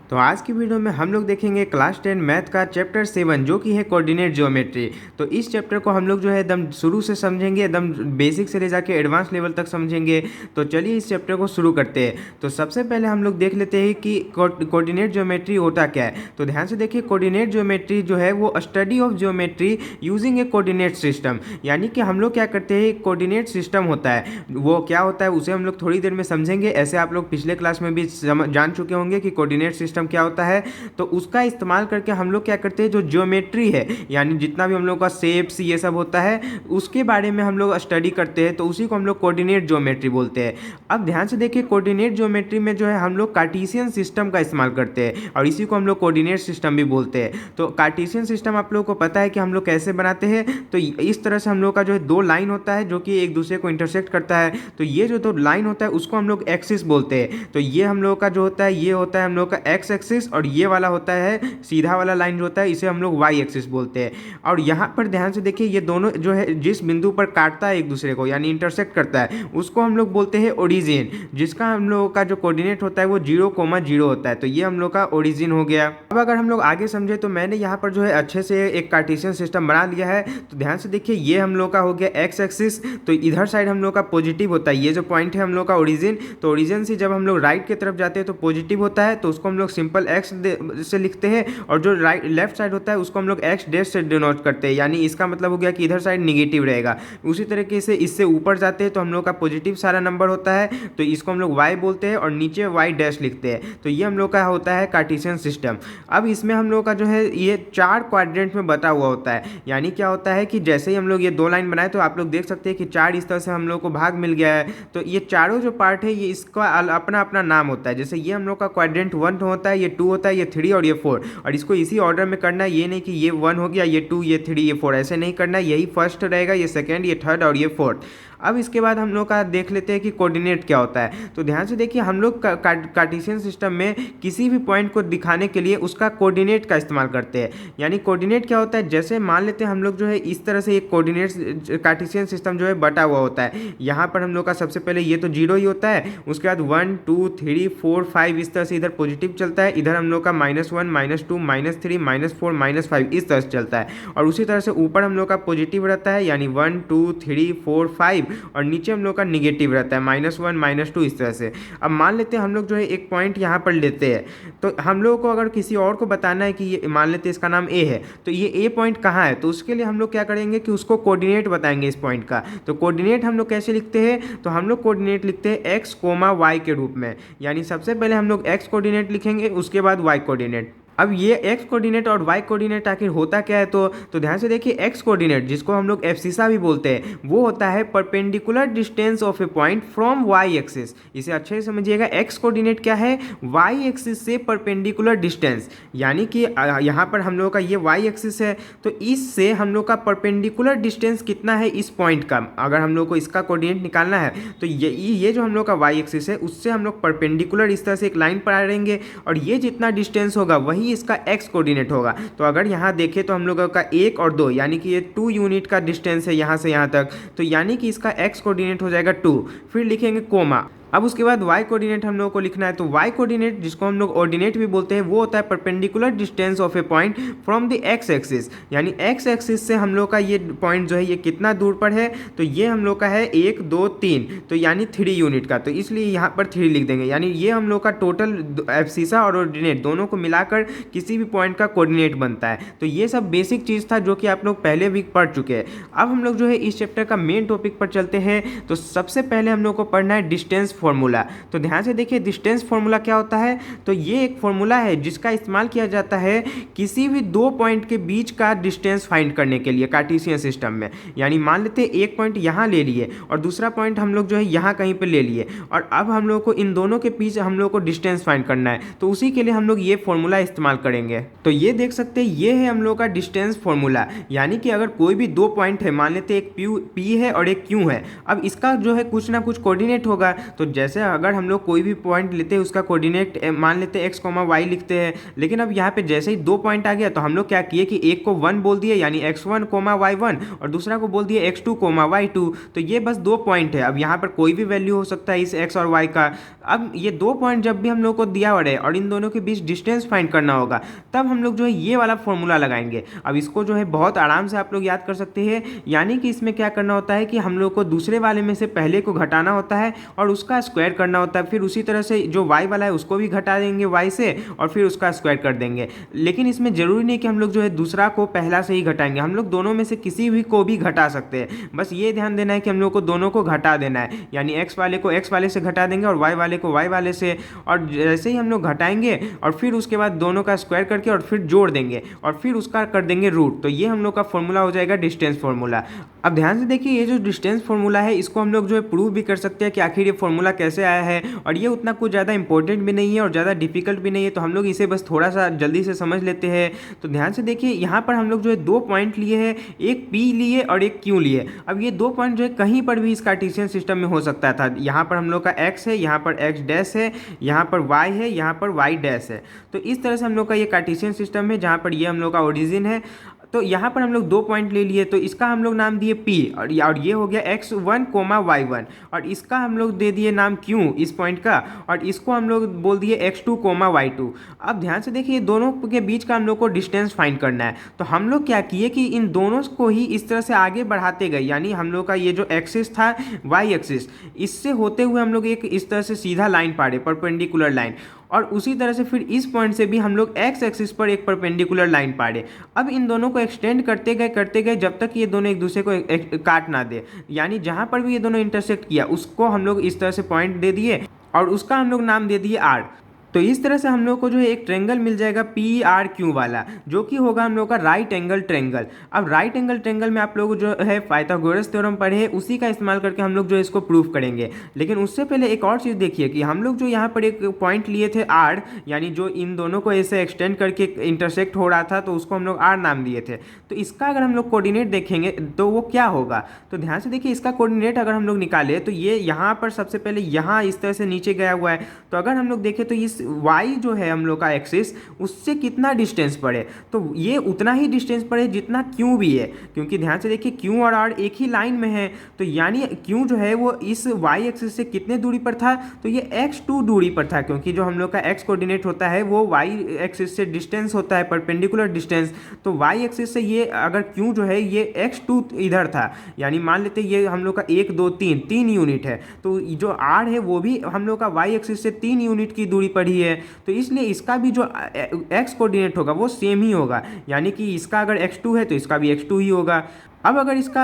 तो आज की वीडियो में हम लोग देखेंगे क्लास 10 मैथ का चैप्टर 7 जो कि है कोऑर्डिनेट ज्योमेट्री। तो इस चैप्टर को हम लोग जो है एकदम शुरू से समझेंगे, एकदम बेसिक से ले जाके एडवांस लेवल तक समझेंगे। तो चलिए इस चैप्टर को शुरू करते हैं। तो सबसे पहले हम लोग देख लेते हैं कि कोऑर्डिनेट ज्योमेट्री होता क्या है। तो ध्यान से देखिए, कोऑर्डिनेट ज्योमेट्री जो है वो study of geometry using A coordinate system, यानी कि हम लोग क्या करते हैं, कोऑर्डिनेट सिस्टम होता है। वो क्या होता है उसे हम लोग थोड़ी देर में समझेंगे। ऐसे आप लोग पिछले क्लास में भी जान चुके होंगे कि कोऑर्डिनेट सिस्टम क्या होता है। तो उसका इस्तेमाल करके हम लोग क्या करते हैं, जो ज्योमेट्री है यानी जितना भी हम लोग का शेप्स ये सब होता है उसके बारे में हम लोग स्टडी करते हैं। तो उसी को हम लोग कोऑर्डिनेट ज्योमेट्री बोलते हैं। अब ध्यान से देखिए, कोऑर्डिनेट ज्योमेट्री में जो है हम लोग कार्टेशियन सिस्टम का इस्तेमाल करते हैं और इसी को हम लोग कोऑर्डिनेट सिस्टम भी बोलते हैं। तो कार्टेशियन सिस्टम आप लोगों को पता है कि हम लोग कैसे बनाते हैं। तो इस तरह से हम लोग का जो है दो लाइन होता है जो कि एक दूसरे को इंटरसेक्ट करता है। तो ये जो दो लाइन होता है उसको हम लोग एक्सिस बोलते हैं। तो ये हम लोग का जो होता है ये होता है हम लोग का एक्स एक्सिस, और ये वाला होता है सीधा वाला लाइन जो होता है इसे हम लोग वाई एक्सिस बोलते हैं। और यहाँ पर ध्यान से देखिए, ये दोनों जो है जिस बिंदु पर काटता है एक दूसरे को यानी इंटरसेक्ट करता है उसको हम लोग बोलते हैं ओरिजिन, जिसका हम लोगों का जो कोऑर्डिनेट होता है वो 0,0 होता है। तो ये हम लोग का ओरिजिन हो गया। अब अगर हम लोग आगे समझे तो मैंने यहाँ पर जो है अच्छे से एक कार्टेशियन सिस्टम बना लिया है। तो ध्यान से देखिए, ये हम लोग का हो गया एक्स एक्सिस। तो इधर साइड हम लोग का पॉजिटिव होता है, ये जो पॉइंट है हम लोग का ओरिजिन। तो ओरिजिन से जब हम लोग राइट की तरफ जाते हैं तो पॉजिटिव होता है, तो उसको हम लोग सिंपल एक्स से लिखते हैं। और जो राइट लेफ्ट साइड होता है उसको हम लोग एक्स डैश से डिनोट करते हैं, यानी इसका मतलब हो गया कि इधर साइड निगेटिव रहेगा। उसी तरीके से इससे ऊपर जाते हैं तो हम लोग का पॉजिटिव सारा नंबर होता है, तो इसको हम लोग वाई बोलते हैं और नीचे वाई डैश लिखते हैं। तो ये हम लोग का होता है कार्टेशियन सिस्टम। अब इसमें हम लोग का जो है ये 4 क्वाड्रेंट में बटा हुआ होता है। यानी क्या होता है कि जैसे ही हम लोग ये 2 लाइन बनाए तो आप लोग देख सकते हैं कि 4 इस तरह से हम लोग को भाग मिल गया है। तो ये चारों जो पार्ट है ये इसका अपना अपना नाम होता है। जैसे ये हम लोग का क्वाड्रेंट 1 होता है, ये 2 होता है, ये 3 और ये 4। और इसको इसी ऑर्डर में करना है, ये नहीं कि ये 1 हो गया, ये 2, ये 3, ये 4, ऐसे नहीं करना है। यही फर्स्ट रहेगा, ये सेकेंड, ये थर्ड और ये फोर्थ। अब इसके बाद हम लोग का देख लेते हैं कि कोऑर्डिनेट क्या होता है। तो ध्यान से देखिए, हम लोग कार्टेशियन सिस्टम में किसी भी पॉइंट को दिखाने के लिए उसका कोऑर्डिनेट का इस्तेमाल करते हैं। यानी कोऑर्डिनेट क्या होता है, जैसे मान लेते हैं हम लोग जो है इस तरह से एक कोऑर्डिनेट कार्टेशियन सिस्टम जो है बटा हुआ होता है। यहाँ पर हम लोग का सबसे पहले ये तो 0 ही होता है, उसके बाद 1 2 3 4 5 इस तरह से इधर पॉजिटिव चलता है, इधर हम लोग का -1 -2 -3 -4 -5 इस तरह से चलता है। और उसी तरह से ऊपर हम लोग का पॉजिटिव रहता है यानी 1 2 3 4 5, और नीचे हम लोग का निगेटिव रहता है -1 -2 इस तरह से। अब मान लेते हैं हम लोग जो है एक पॉइंट यहाँ पर लेते हैं। तो हम लोगों को अगर किसी और को बताना है कि ये मान लेते हैं इसका नाम ए है, तो ये ए पॉइंट कहाँ है, तो उसके लिए हम लोग क्या करेंगे कि उसको कोऑर्डिनेट बताएंगे इस पॉइंट का। तो कोऑर्डिनेट हम लोग कैसे लिखते हैं, तो हम लोग कोऑर्डिनेट लिखते हैं एक्स कोमा वाई के रूप में। यानी सबसे पहले हम लोग एक्स कोऑर्डिनेट लिखेंगे, उसके बाद वाई कोऑर्डिनेट। अब ये एक्स कोऑर्डिनेट और वाई कोऑर्डिनेट आखिर होता क्या है, तो ध्यान से देखिए, एक्स कोऑर्डिनेट जिसको हम लोग एब्सिसा भी बोलते हैं वो होता है perpendicular distance of a point from Y axis. इसे अच्छे से समझिएगा, एक्स कोऑर्डिनेट क्या है, वाई एक्सिस से परपेंडिकुलर डिस्टेंस। यानी कि यहाँ पर हम लोग का ये वाई एक्सिस है, तो इससे हम लोग का परपेंडिकुलर डिस्टेंस कितना है इस पॉइंट का। अगर हम लोग को इसका कोऑर्डिनेट निकालना है तो ये जो हम लोग का वाई एक्सिस है उससे हम लोग परपेंडिकुलर इस तरह से एक लाइन पर आ रहेंगे, और ये जितना डिस्टेंस होगा वही इसका एक्स कोऑर्डिनेट होगा। तो अगर यहाँ देखें तो हम लोगों का 1 और 2 यानी कि ये 2 यूनिट का डिस्टेंस है यहाँ से यहाँ तक, तो यानी कि इसका एक्स कोऑर्डिनेट हो जाएगा 2। फिर लिखेंगे कोमा। अब उसके बाद वाई कोऑर्डिनेट हम लोगों को लिखना है। तो वाई कोऑर्डिनेट जिसको हम लोग ऑर्डिनेट भी बोलते हैं वो होता है perpendicular distance of a point from the x axis. यानी एक्स एक्सिस से हम लोग का ये पॉइंट जो है ये कितना दूर पर है, तो ये हम लोग का है 1 2 3, तो यानी 3 यूनिट का। तो इसलिए यहाँ पर 3 लिख देंगे। यानी ये हम लोग का टोटल एब्सिसा और ऑर्डिनेट दोनों को मिलाकर किसी भी पॉइंट का कोऑर्डिनेट बनता है। तो ये सब बेसिक चीज़ था जो कि आप लोग पहले भी पढ़ चुके हैं। अब हम लोग जो है इस चैप्टर का मेन टॉपिक पर चलते हैं। तो सबसे पहले हम लोग को पढ़ना है डिस्टेंस फॉर्मूला। तो ध्यान से देखिए, डिस्टेंस फॉर्मूला क्या होता है, तो ये एक फॉर्मूला है जिसका इस्तेमाल किया जाता है किसी भी 2 पॉइंट के बीच का डिस्टेंस फाइंड करने के लिए कार्टेशियन सिस्टम में। यानी मान लेते हैं एक पॉइंट यहाँ ले लिए और दूसरा पॉइंट हम लोग जो है यहाँ कहीं पे ले लिए, और अब हम लोग को इन दोनों के बीच हम लोग को डिस्टेंस फाइंड करना है। तो उसी के लिए हम लोग ये फॉर्मूला इस्तेमाल करेंगे। तो ये देख सकते हैं, ये है हम लोग का डिस्टेंस फॉर्मूला। यानी कि अगर कोई भी 2 पॉइंट है, मान लेते हैं एक पी है और एक क्यू है, अब इसका जो है कुछ ना कुछ कोऑर्डिनेट होगा। तो जैसे अगर हम लोग कोई भी पॉइंट लेते हैं उसका कोऑर्डिनेट मान लेते हैं एक्स कोमा वाई लिखते हैं, लेकिन अब यहाँ पे जैसे ही 2 पॉइंट आ गया तो हम लोग क्या किए कि एक को 1 बोल दिए यानी x1 कोमा y1, और दूसरा को बोल दिए x2 कोमा y2। तो ये बस 2 पॉइंट है। अब यहाँ पर कोई भी वैल्यू हो सकता है इस x और y का। अब ये 2 पॉइंट जब भी हम लोग को दिया हुआ है और इन दोनों के बीच डिस्टेंस फाइंड करना होगा, तब हम लोग जो है ये वाला फॉर्मूला लगाएंगे। अब इसको जो है बहुत आराम से आप लोग याद कर सकते हैं, यानी कि इसमें क्या करना होता है कि हम लोग को दूसरे वाले में से पहले को घटाना होता है और उसका स्क्वायर करना होता है, फिर उसी तरह से जो y वाला है उसको भी घटा देंगे y से और फिर उसका स्क्वायर कर देंगे। लेकिन इसमें ज़रूरी नहीं कि हम लोग जो है दूसरा को पहला से ही घटाएंगे, हम लोग दोनों में से किसी भी को भी घटा सकते हैं। बस ये ध्यान देना है कि हम लोग को दोनों को घटा देना है, यानी x वाले को x वाले से घटा देंगे और y वाले को y वाले से, और जैसे ही हम लोग घटाएंगे और फिर उसके बाद दोनों का स्क्वायर करके और फिर जोड़ देंगे और फिर उसका कर देंगे रूट, तो ये हम लोग का फॉर्मूला हो जाएगा डिस्टेंस फॉर्मूला। अब ध्यान से देखिए, ये जो डिस्टेंस फॉर्मूला है इसको हम लोग जो है प्रूव भी कर सकते हैं कि आखिर ये फॉर्मूला कैसे आया है, और ये उतना कुछ ज़्यादा इंपॉर्टेंट भी नहीं है और ज़्यादा डिफिकल्ट भी नहीं है, तो हम लोग इसे बस थोड़ा सा जल्दी से समझ लेते हैं। तो ध्यान से देखिए, यहाँ पर हम लोग जो है 2 पॉइंट लिए हैं, एक P लिए और एक Q लिए। अब ये 2 पॉइंट जो है कहीं पर भी इस कार्टेशियन सिस्टम में हो सकता था। यहाँ पर हम लोग का x है, यहाँ पर x डैश है, यहाँ पर y है, यहाँ पर y डैश है। तो इस तरह से हम लोग का ये कार्टेशियन सिस्टम है जहाँ पर ये हम लोग का ओरिजिन है। तो यहाँ पर हम लोग 2 पॉइंट ले लिए, तो इसका हम लोग नाम दिए P और ये हो गया x1, y1, और इसका हम लोग दे दिए नाम Q इस पॉइंट का, और इसको हम लोग बोल दिए x2, y2। अब ध्यान से देखिए, दोनों के बीच का हम लोग को डिस्टेंस फाइंड करना है। तो हम लोग क्या किए कि इन दोनों को ही इस तरह से आगे बढ़ाते गए, यानी हम लोग का ये जो एक्सिस था y एक्सिस, इससे होते हुए हम लोग एक इस तरह से सीधा लाइन पाड़े, परपेंडिकुलर लाइन, और उसी तरह से फिर इस पॉइंट से भी हम लोग x एक्सिस पर एक परपेंडिकुलर लाइन पाड़े। अब इन दोनों को एक्सटेंड करते गए जब तक ये दोनों एक दूसरे को काट ना दे, यानी जहाँ पर भी ये दोनों इंटरसेक्ट किया उसको हम लोग इस तरह से पॉइंट दे दिए और उसका हम लोग नाम दे दिए r। तो इस तरह से हम लोग को जो है एक ट्रेंगल मिल जाएगा PRQ वाला, जो कि होगा हम लोग का राइट एंगल ट्रेंगल। अब राइट एंगल ट्रेंगल में आप लोग जो है पाइथागोरस थ्योरम पढ़े हैं, उसी का इस्तेमाल करके हम लोग जो इसको प्रूफ करेंगे। लेकिन उससे पहले एक और चीज़ देखिए कि हम लोग जो यहाँ पर एक पॉइंट लिए थे R, यानी जो इन दोनों को ऐसे एक्सटेंड करके इंटरसेक्ट हो रहा था, तो उसको हम लोग R नाम दिए थे। तो इसका अगर हम लोग कोऑर्डिनेट देखेंगे तो वो क्या होगा, तो ध्यान से देखिए, इसका कोऑर्डिनेट अगर हम लोग निकाले तो ये यहाँ पर सबसे पहले यहाँ इस तरह से नीचे गया हुआ है। तो अगर हम लोग देखें तो इस y जो है हम लोग का एक्सिस, उससे कितना डिस्टेंस पड़े, तो ये उतना ही डिस्टेंस पड़े जितना Q भी है, क्योंकि ध्यान से देखिए Q और R एक ही लाइन में है। तो यानी Q जो है वो इस y एक्सिस से कितने दूरी पर था, तो ये x2 दूरी पर था, क्योंकि जो हम लोग का x कोऑर्डिनेट होता है वो y एक्सिस से डिस्टेंस होता है, परपेंडिकुलर डिस्टेंस। तो y एक्सिस से ये अगर Q जो है ये x2 इधर था, यानी मान लेते ये हम लोग का 1 2 3 यूनिट है, तो जो R है वो भी हम लोग का y एक्सिस से 3 यूनिट की दूरी पर ही है। तो इसलिए इसका भी जो x कोऑर्डिनेट होगा वो सेम ही होगा, यानी कि इसका अगर x2 है तो इसका भी x2 ही होगा। अब अगर इसका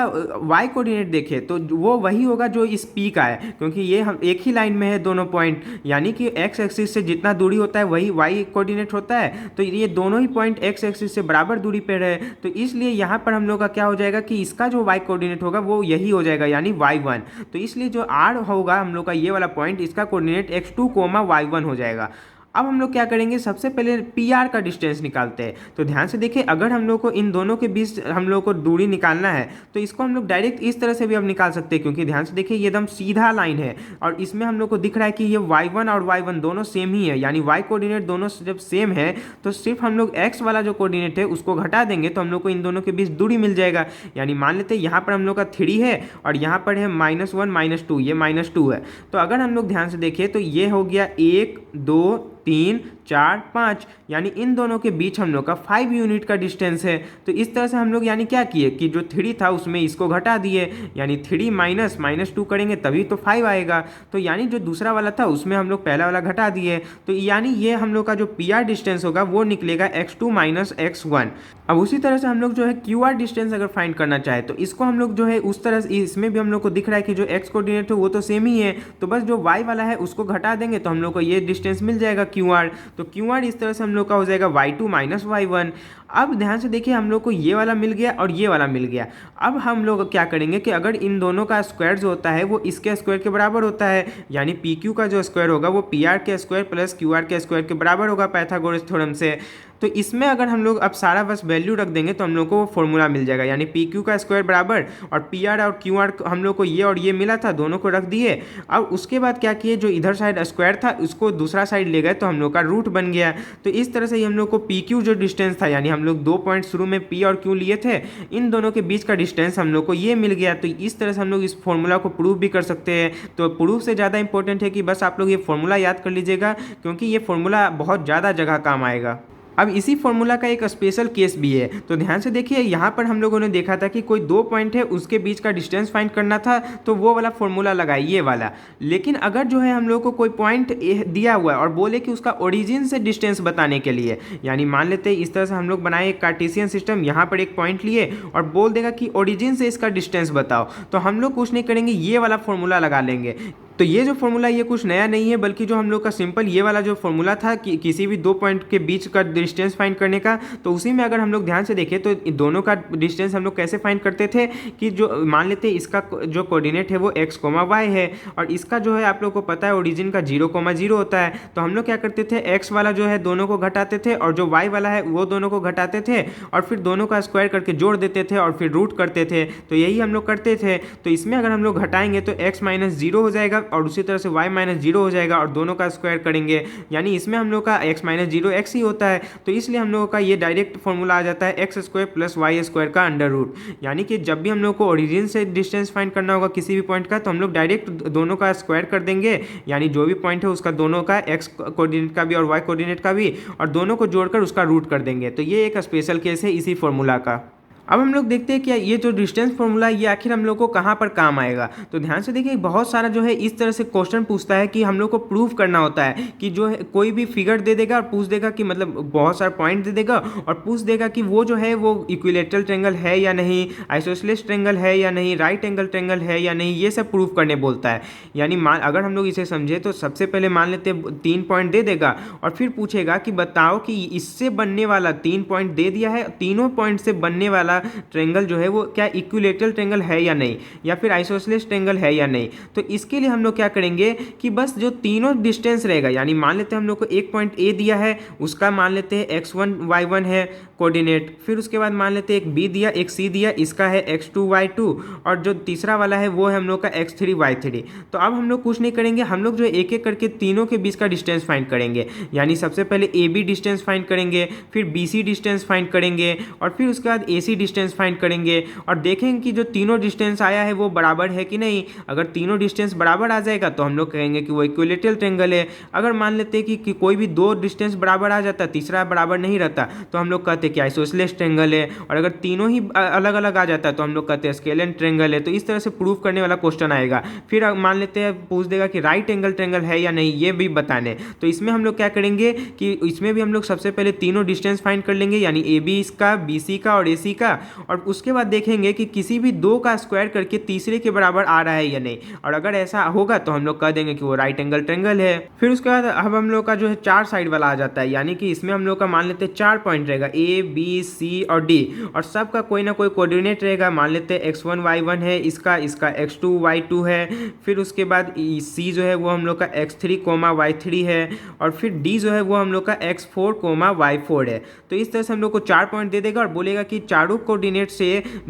y कोऑर्डिनेट देखें तो वो वही होगा जो इस P का है, क्योंकि ये हम एक ही लाइन में है दोनों पॉइंट, यानी कि x एक्सिस से जितना दूरी होता है वही y कोऑर्डिनेट होता है। तो ये दोनों ही पॉइंट x एक्सिस से बराबर दूरी पर है, तो इसलिए यहाँ पर हम लोग का क्या हो जाएगा कि इसका जो y कोऑर्डिनेट होगा वो यही हो जाएगा, यानी y1। तो इसलिए जो r होगा हम लोग का ये वाला पॉइंट, इसका कोऑर्डिनेट x2, y1 हो जाएगा। अब हम लोग क्या करेंगे, सबसे पहले PR का डिस्टेंस निकालते हैं। तो ध्यान से देखिए, अगर हम लोग को इन दोनों के बीच हम लोग को दूरी निकालना है तो इसको हम लोग डायरेक्ट इस तरह से भी अब निकाल सकते हैं, क्योंकि ध्यान से देखिए ये एकदम सीधा लाइन है और इसमें हम लोग को दिख रहा है कि ये y1 और y1 दोनों सेम ही है, यानी y कोऑर्डिनेट दोनों जब सेम है तो सिर्फ हम लोग x वाला जो कोऑर्डिनेट है उसको घटा देंगे तो हम लोग को इन दोनों के बीच दूरी मिल जाएगा। यानी मान लेते हैं यहाँ पर हम लोग का 3 है और यहाँ पर है -1 -2, ये -2 है। तो अगर हम लोग ध्यान से देखें तो ये हो गया 1 2 3 4 5, यानी इन दोनों के बीच हम लोग का 5 यूनिट का डिस्टेंस है। तो इस तरह से हम लोग यानी क्या किए कि जो 3 था उसमें इसको घटा दिए, यानी 3 -2 करेंगे तभी तो 5 आएगा। तो यानी जो दूसरा वाला था उसमें हम लोग पहला वाला घटा दिए, तो यानी ये हम लोग का जो PR डिस्टेंस होगा वो निकलेगा x2 - x1। अब उसी तरह से हम लोग जो है QR डिस्टेंस अगर फाइंड करना चाहे तो इसको हम लोग जो है उस तरह से, इसमें भी हम लोग को दिख रहा है कि जो x कोऑर्डिनेट है वो तो सेम ही है, तो बस जो y वाला है उसको घटा देंगे तो हम लोग को ये डिस्टेंस मिल जाएगा QR। तो QR इस तरह से हम लोग का हो जाएगा y2 - y1। अब ध्यान से देखिए, हम लोग को ये वाला मिल गया और ये वाला मिल गया। अब हम लोग क्या करेंगे कि अगर इन दोनों का स्क्वायर जो होता है वो इसके स्क्वायर के बराबर होता है, यानी PQ का जो स्क्वायर होगा वो PR के स्क्वायर प्लस QR के स्क्वायर के बराबर होगा पाइथागोरस थ्योरम से। तो इसमें अगर हम लोग अब सारा बस वैल्यू रख देंगे तो हम लोग को वो फॉर्मूला मिल जाएगा, यानी PQ का स्क्वायर बराबर और PR और QR हम लोग को ये और ये मिला था, दोनों को रख दिए। अब उसके बाद क्या किए, जो इधर साइड स्क्वायर था उसको दूसरा साइड ले गए तो हम लोग का रूट बन गया। तो इस तरह से ही हम लोग को PQ जो डिस्टेंस था, यानी हम हम लोग 2 पॉइंट शुरू में P और Q लिए थे, इन दोनों के बीच का डिस्टेंस हम लोग को ये मिल गया। तो इस तरह से हम लोग इस फॉर्मूला को प्रूव भी कर सकते हैं। तो प्रूफ से ज़्यादा इंपॉर्टेंट है कि बस आप लोग ये फॉर्मूला याद कर लीजिएगा, क्योंकि ये फॉर्मूला बहुत ज़्यादा जगह काम आएगा। अब इसी फॉर्मूला का एक स्पेशल केस भी है, तो ध्यान से देखिए। यहाँ पर हम लोगों ने देखा था कि कोई 2 पॉइंट है, उसके बीच का डिस्टेंस फाइंड करना था, तो वो वाला फॉर्मूला लगाए, ये वाला। लेकिन अगर जो है हम लोग को कोई पॉइंट दिया हुआ है और बोले कि उसका ओरिजिन से डिस्टेंस बताने के लिए, यानी मान लेते हैं इस तरह से हम लोग बनाए एक कार्टेशियन सिस्टम, यहाँ पर एक पॉइंट लिए और बोल देगा कि ओरिजिन से इसका डिस्टेंस बताओ, तो हम लोग कुछ नहीं करेंगे, ये वाला फॉर्मूला लगा लेंगे। तो ये जो फॉर्मूला ये कुछ नया नहीं है, बल्कि जो हम लोग का सिंपल ये वाला जो फॉर्मूला था कि किसी भी 2 पॉइंट के बीच का डिस्टेंस फाइंड करने का, तो उसी में अगर हम लोग ध्यान से देखें तो दोनों का डिस्टेंस हम लोग कैसे फाइंड करते थे कि जो मान लेते हैं इसका जो कोऑर्डिनेट है वो x, y है, और इसका जो है आप लोग को पता है ओरिजिन का 0,0 होता है। तो हम लोग क्या करते थे, x वाला जो है दोनों को घटाते थे और जो y वाला है वो दोनों को घटाते थे और फिर दोनों का स्क्वायर करके जोड़ देते थे और फिर रूट करते थे। तो यही हम लोग करते थे। तो इसमें अगर हम लोग घटाएंगे तो x - 0 हो जाएगा और उसी तरह से y - 0 हो जाएगा और दोनों का स्क्वायर करेंगे, यानी इसमें हम लोग का x - 0 x ही होता है। तो इसलिए हम लोगों का ये डायरेक्ट फॉर्मूला आ जाता है x² + y² का अंडर रूट। यानी कि जब भी हम लोग को ओरिजिन से डिस्टेंस फाइंड करना होगा किसी भी पॉइंट का, तो हम लोग डायरेक्ट दोनों का स्क्वायर कर देंगे, यानी जो भी पॉइंट है उसका दोनों का x कोऑर्डिनेट का भी और y कोऑर्डिनेट का भी, और दोनों को जोड़कर उसका रूट कर देंगे। तो ये एक स्पेशल केस है इसी फॉर्मूला का। अब हम लोग देखते हैं कि ये जो डिस्टेंस फॉर्मूला है ये आखिर हम लोग को कहाँ पर काम आएगा। तो ध्यान से देखिए, बहुत सारा जो है इस तरह से क्वेश्चन पूछता है कि हम लोग को प्रूफ करना होता है कि जो है कोई भी फिगर दे देगा और पूछ देगा कि मतलब बहुत सारा पॉइंट दे देगा और पूछ देगा कि वो जो है वो इक्विलेटरल ट्रायंगल है या नहीं, आइसोसेलेस ट्रायंगल है या नहीं, राइट एंगल ट्रायंगल है या नहीं, ये सब प्रूफ करने बोलता है। यानी अगर हम लोग इसे समझे तो सबसे पहले मान लेते 3 पॉइंट दे देगा और फिर पूछेगा कि बताओ कि इससे बनने वाला 3 पॉइंट दे दिया है, तीनों पॉइंट से बनने वाला ट्रायंगल जो है वो क्या इक्विलेटरल ट्रायंगल है या नहीं, या फिर आइसोसेलेस ट्रायंगल है या नहीं। तो इसके लिए हम लोग क्या करेंगे कि बस जो तीनों डिस्टेंस रहेगा, यानी मान लेते हैं हम लोग को एक पॉइंट ए दिया है, उसका मान लेते हैं x1 y1 है कोऑर्डिनेट, फिर उसके बाद मान लेते हैं एक बी दिया, एक सी दिया, इसका है x2 y2, और जो तीसरा वाला है वो है हम लोग का x3 y3। तो अब हम लोग कुछ नहीं करेंगे, हम लोग जो एक एक करके तीनों के बीच का डिस्टेंस फाइंड करेंगे। यानी सबसे पहले ए बी डिस्टेंस फाइंड करेंगे, फिर बी सी डिस्टेंस फाइंड करेंगे, और फिर उसके बाद ए सी डिस्टेंस फाइंड करेंगे और देखेंगे कि जो तीनों डिस्टेंस आया है वो बराबर है कि नहीं। अगर तीनों डिस्टेंस बराबर आ जाएगा तो हम लोग कहेंगे कि वो इक्विलेटरल ट्रायंगल है। अगर मान लेते हैं कि कोई भी 2 डिस्टेंस बराबर आ जाता, तीसरा बराबर नहीं रहता, तो हम लोग कहते हैं कि आइसोसेलेस ट्रायंगल है। और अगर तीनों ही अलग अलग आ जाता है तो हम लोग कहते हैं स्केलेन ट्रायंगल है। तो इस तरह से प्रूफ करने वाला क्वेश्चन आएगा। फिर मान लेते हैं पूछ देगा कि राइट एंगल ट्रायंगल है या नहीं, ये भी बताने। तो इसमें हम लोग क्या करेंगे कि इसमें भी हम लोग सबसे पहले तीनों डिस्टेंस फाइंड कर लेंगे, यानी ए बी का, बी सी का और ए सी का, और उसके बाद देखेंगे कि किसी भी 2 का स्क्वायर करके तीसरे के बराबर आ रहा है या नहीं। और अगर ऐसा होगा तो हम लोग कह देंगे कि वो राइट एंगल ट्रायंगल है। फिर उसके बाद अब हम लोग का जो है 4 साइड वाला आ जाता है, यानी कि इसमें हम लोग का मान लेते हैं 4 पॉइंट रहेगा, ए बी सी और डी, और सबका कोई ना कोई कोऑर्डिनेट रहेगा। मान लेते हैं x1 y1 है, इसका x2 y2 है, फिर उसके बाद सी जो है वो हम लोग का x3 y3 है, और फिर डी जो है वो हम लोग का x4 y4 है। तो इस तरह से हम लोग को 4 पॉइंट दे देगा और बोलेगा कि चारों कोऑर्डिनेट से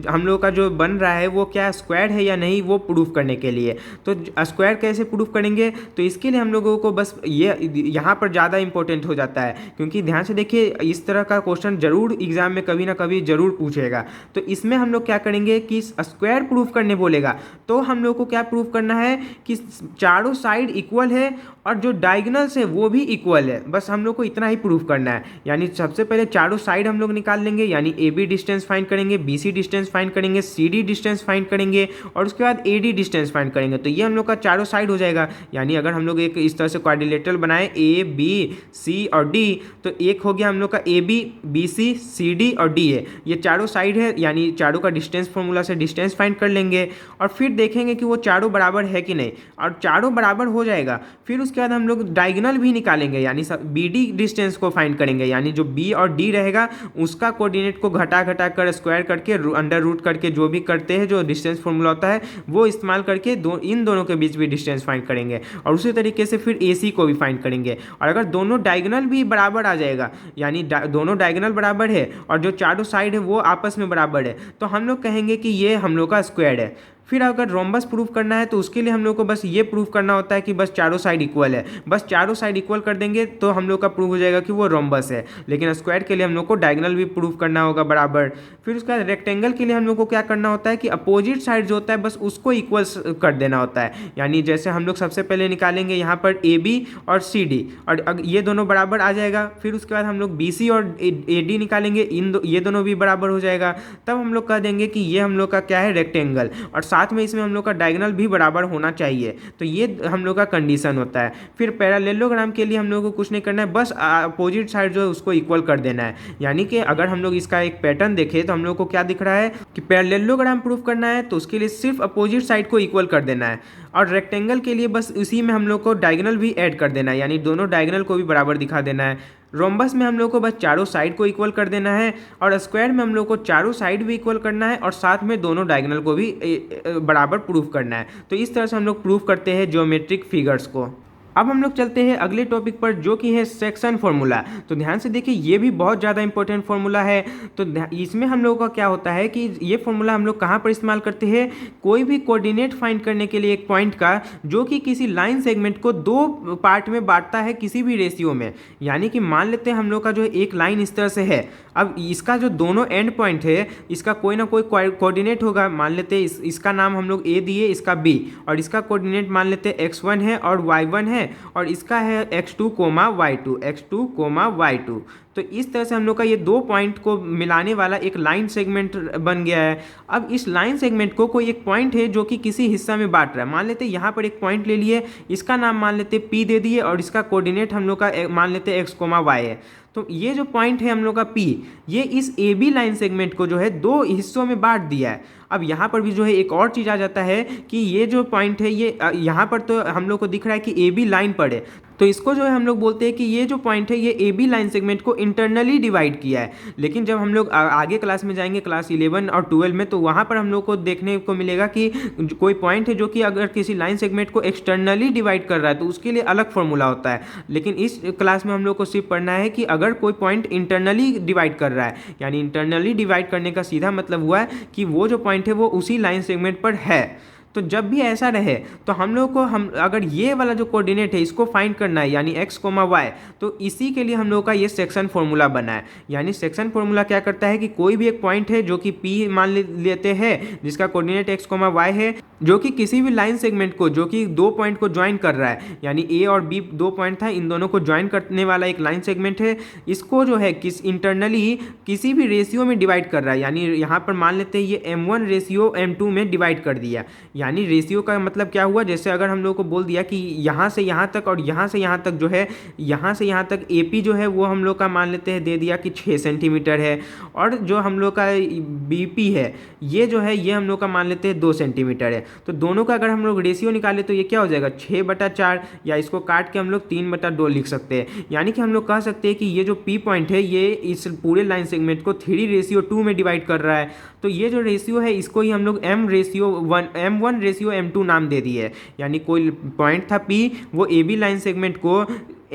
हम लोग का जो बन रहा है वो क्या स्क्वायर है या नहीं, वो प्रूफ करने के लिए। तो स्क्वायर कैसे प्रूफ करेंगे, तो इसके लिए हम लोगों को बस ये यहाँ पर ज़्यादा इंपॉर्टेंट हो जाता है, क्योंकि ध्यान से देखिए इस तरह का क्वेश्चन जरूर एग्जाम में कभी ना कभी जरूर पूछेगा। तो इसमें हम लोग क्या करेंगे कि स्क्वायर प्रूफ करने बोलेगा तो हम लोग को क्या प्रूफ करना है कि चारों साइड इक्वल है और जो डायगोनल्स है वो भी इक्वल है। बस हम लोग को इतना ही प्रूफ करना है। यानी सबसे पहले चारों साइड हम लोग निकाल लेंगे, यानी ए बी डिस्टेंस फाइंड करेंगे, बी सी डिस्टेंस फाइंड करेंगे, सी डी डिस्टेंस फाइंड करेंगे, और उसके बाद ए डी डिस्टेंस फाइंड करेंगे। तो ये हम लोग का चारों साइड हो जाएगा। यानी अगर हम लोग एक इस तरह से क्वाड्रिलेटरल बनाए ए बी सी और डी, तो एक हो गया हम लोग का A B B C C D और डी है, ये चारों साइड है। यानी चारों का डिस्टेंस फॉर्मूला से डिस्टेंस फाइंड कर लेंगे और फिर देखेंगे कि वो चारों बराबर है कि नहीं, और चारों बराबर हो जाएगा। फिर उसके बाद हम लोग डायगोनल भी निकालेंगे, यानी बी डी डिस्टेंस को फाइंड करेंगे। यानी जो बी और डी रहेगा उसका कोऑर्डिनेट को घटा घटा कर स्क्वायर करके अंडर रूट करके जो भी करते हैं, जो डिस्टेंस फॉर्मूला होता है वो इस्तेमाल करके इन दोनों के बीच भी डिस्टेंस फाइंड करेंगे, और उसी तरीके से फिर ए सी को भी फाइंड करेंगे। और अगर दोनों डायगोनल भी बराबर आ जाएगा, यानी दोनों डायगोनल बराबर है और जो चारों साइड है वो आपस में बराबर है, तो हम लोग कहेंगे कि ये हम लोग का स्क्वायर है। फिर अगर रोम्बस प्रूफ करना है तो उसके लिए हम लोग को बस ये प्रूफ करना होता है कि बस चारों साइड इक्वल है, बस चारों साइड इक्वल कर देंगे तो हम लोग का प्रूफ हो जाएगा कि वो रोम्बस है। लेकिन स्क्वायर के लिए हम लोग को डायगोनल भी प्रूफ करना होगा बराबर। फिर उसके बाद रेक्टेंगल के लिए हम लोग को क्या करना होता है कि अपोजिट साइड जो होता है बस उसको इक्वल कर देना होता है। यानी जैसे हम लोग सबसे पहले निकालेंगे यहाँ पर ए बी और सी डी, और ये दोनों बराबर आ जाएगा। फिर उसके बाद हम लोग बी सी और ए डी निकालेंगे, ये दोनों भी बराबर हो जाएगा। तब हम लोग कह देंगे कि ये हम लोग का क्या है, रेक्टेंगल, और साथ में इसमें हम लोग का डायगोनल भी बराबर होना चाहिए। तो ये हम लोग का कंडीशन होता है। फिर पैरेललोग्राम के लिए हम लोग को कुछ नहीं करना है, बस अपोजिट साइड जो है उसको इक्वल कर देना है। यानी कि अगर हम लोग इसका एक पैटर्न देखें तो हम लोग को क्या दिख रहा है कि पैरेललोग्राम प्रूफ करना है तो उसके लिए सिर्फ अपोजिट साइड को इक्वल कर देना है, और रेक्टेंगल के लिए बस उसी में हम लोग को डायगोनल भी ऐड कर देना है, यानी दोनों डायगोनल को भी बराबर दिखा देना है। रोम्बस में हम लोग को बस चारों साइड को इक्वल कर देना है, और स्क्वायर में हम लोग को चारों साइड भी इक्वल करना है और साथ में दोनों डायगोनल को भी बराबर प्रूफ करना है। तो इस तरह से हम लोग प्रूफ करते हैं ज्योमेट्रिक फिगर्स को। अब हम लोग चलते हैं अगले टॉपिक पर, जो कि है सेक्शन फॉर्मूला। तो ध्यान से देखिए, ये भी बहुत ज़्यादा इंपॉर्टेंट फॉर्मूला है। तो इसमें हम लोगों का क्या होता है कि ये फॉर्मूला हम लोग कहाँ पर इस्तेमाल करते हैं, कोई भी कोऑर्डिनेट फाइंड करने के लिए एक पॉइंट का, जो कि किसी लाइन सेगमेंट को दो पार्ट में बांटता है किसी भी रेशियो में। यानी कि मान लेते हैं हम लोग का जो एक लाइन इस तरह से है, अब इसका जो दोनों एंड पॉइंट है इसका कोई ना कोई कोऑर्डिनेट होगा। मान लेते हैं इसका नाम हम लोग ए दिए, इसका बी, और इसका कोऑर्डिनेट मान लेते हैं x1 है और y1 है, और इसका है x2, y2, x2, y2। तो इस तरह से हम लोग का ये दो पॉइंट को मिलाने वाला एक लाइन सेगमेंट बन गया है। अब इस लाइन सेगमेंट को कोई एक पॉइंट है जो कि किसी हिस्सा में बांट रहा है। मान लेते हैं यहाँ पर एक पॉइंट ले लिए, इसका नाम मान लेते हैं P दे दिए, और इसका कोऑर्डिनेट हम लोग का मान लेते हैं x, y है। तो ये जो पॉइंट है हम लोग का P, ये इस ए बी लाइन सेगमेंट को जो है दो हिस्सों में बांट दिया है। अब यहाँ पर भी जो है एक और चीज़ आ जाता है कि ये जो पॉइंट है ये यहाँ पर तो हम लोग को दिख रहा है कि ए बी लाइन पर है, तो इसको जो है हम लोग बोलते हैं कि ये जो पॉइंट है ये ए बी लाइन सेगमेंट को इंटरनली डिवाइड किया है। लेकिन जब हम लोग आगे क्लास में जाएंगे, क्लास 11 और 12 में, तो वहाँ पर हम लोग को देखने को मिलेगा कि कोई पॉइंट है जो कि अगर किसी लाइन सेगमेंट को एक्सटर्नली डिवाइड कर रहा है तो उसके लिए अलग फॉर्मूला होता है। लेकिन इस क्लास में हम लोग को सिर्फ पढ़ना है कि अगर कोई पॉइंट इंटरनली डिवाइड कर रहा है, यानी इंटरनली डिवाइड करने का सीधा मतलब हुआ है कि वो जो पॉइंट है वो उसी लाइन सेगमेंट पर है। तो जब भी ऐसा रहे तो हम लोग को अगर ये वाला जो कोऑर्डिनेट है इसको फाइंड करना है, यानी x, y, तो इसी के लिए हम लोग का ये सेक्शन फॉर्मूला बना है। यानी सेक्शन फॉर्मूला क्या करता है कि कोई भी एक पॉइंट है जो कि P मान लेते हैं, जिसका कोऑर्डिनेट x, y है, जो कि किसी भी लाइन सेगमेंट को, जो कि दो पॉइंट को ज्वाइन कर रहा है, यानी A और B दो पॉइंट था, इन दोनों को ज्वाइन करने वाला एक लाइन सेगमेंट है, इसको जो है इंटरनली किसी भी रेशियो में डिवाइड कर रहा है। यानी यहाँ पर मान लेते हैं ये m1 रेशियो m2 में डिवाइड कर दिया। यानी रेशियो का मतलब क्या हुआ, जैसे अगर हम लोग को बोल दिया कि यहाँ से यहाँ तक और यहाँ से यहाँ तक जो है, यहाँ से यहाँ तक AP जो है वो हम लोग का मान लेते हैं दे दिया कि 6 सेंटीमीटर है, और जो हम लोग का BP है ये जो है ये हम लोग का मान लेते हैं 2 सेंटीमीटर है। तो दोनों का अगर हम लोग रेशियो निकाले तो ये क्या हो जाएगा, 6/4, या इसको काट के हम लोग 3/2 लिख सकते हैं। यानी कि हम लोग कह सकते हैं कि ये जो P पॉइंट है ये इस पूरे लाइन सेगमेंट को 3:2 में डिवाइड कर रहा है। तो ये जो रेशियो है इसको ही हम लोग M1 रेशियो M2 नाम दे दिए। यानी कोई पॉइंट था P, वो AB लाइन सेगमेंट को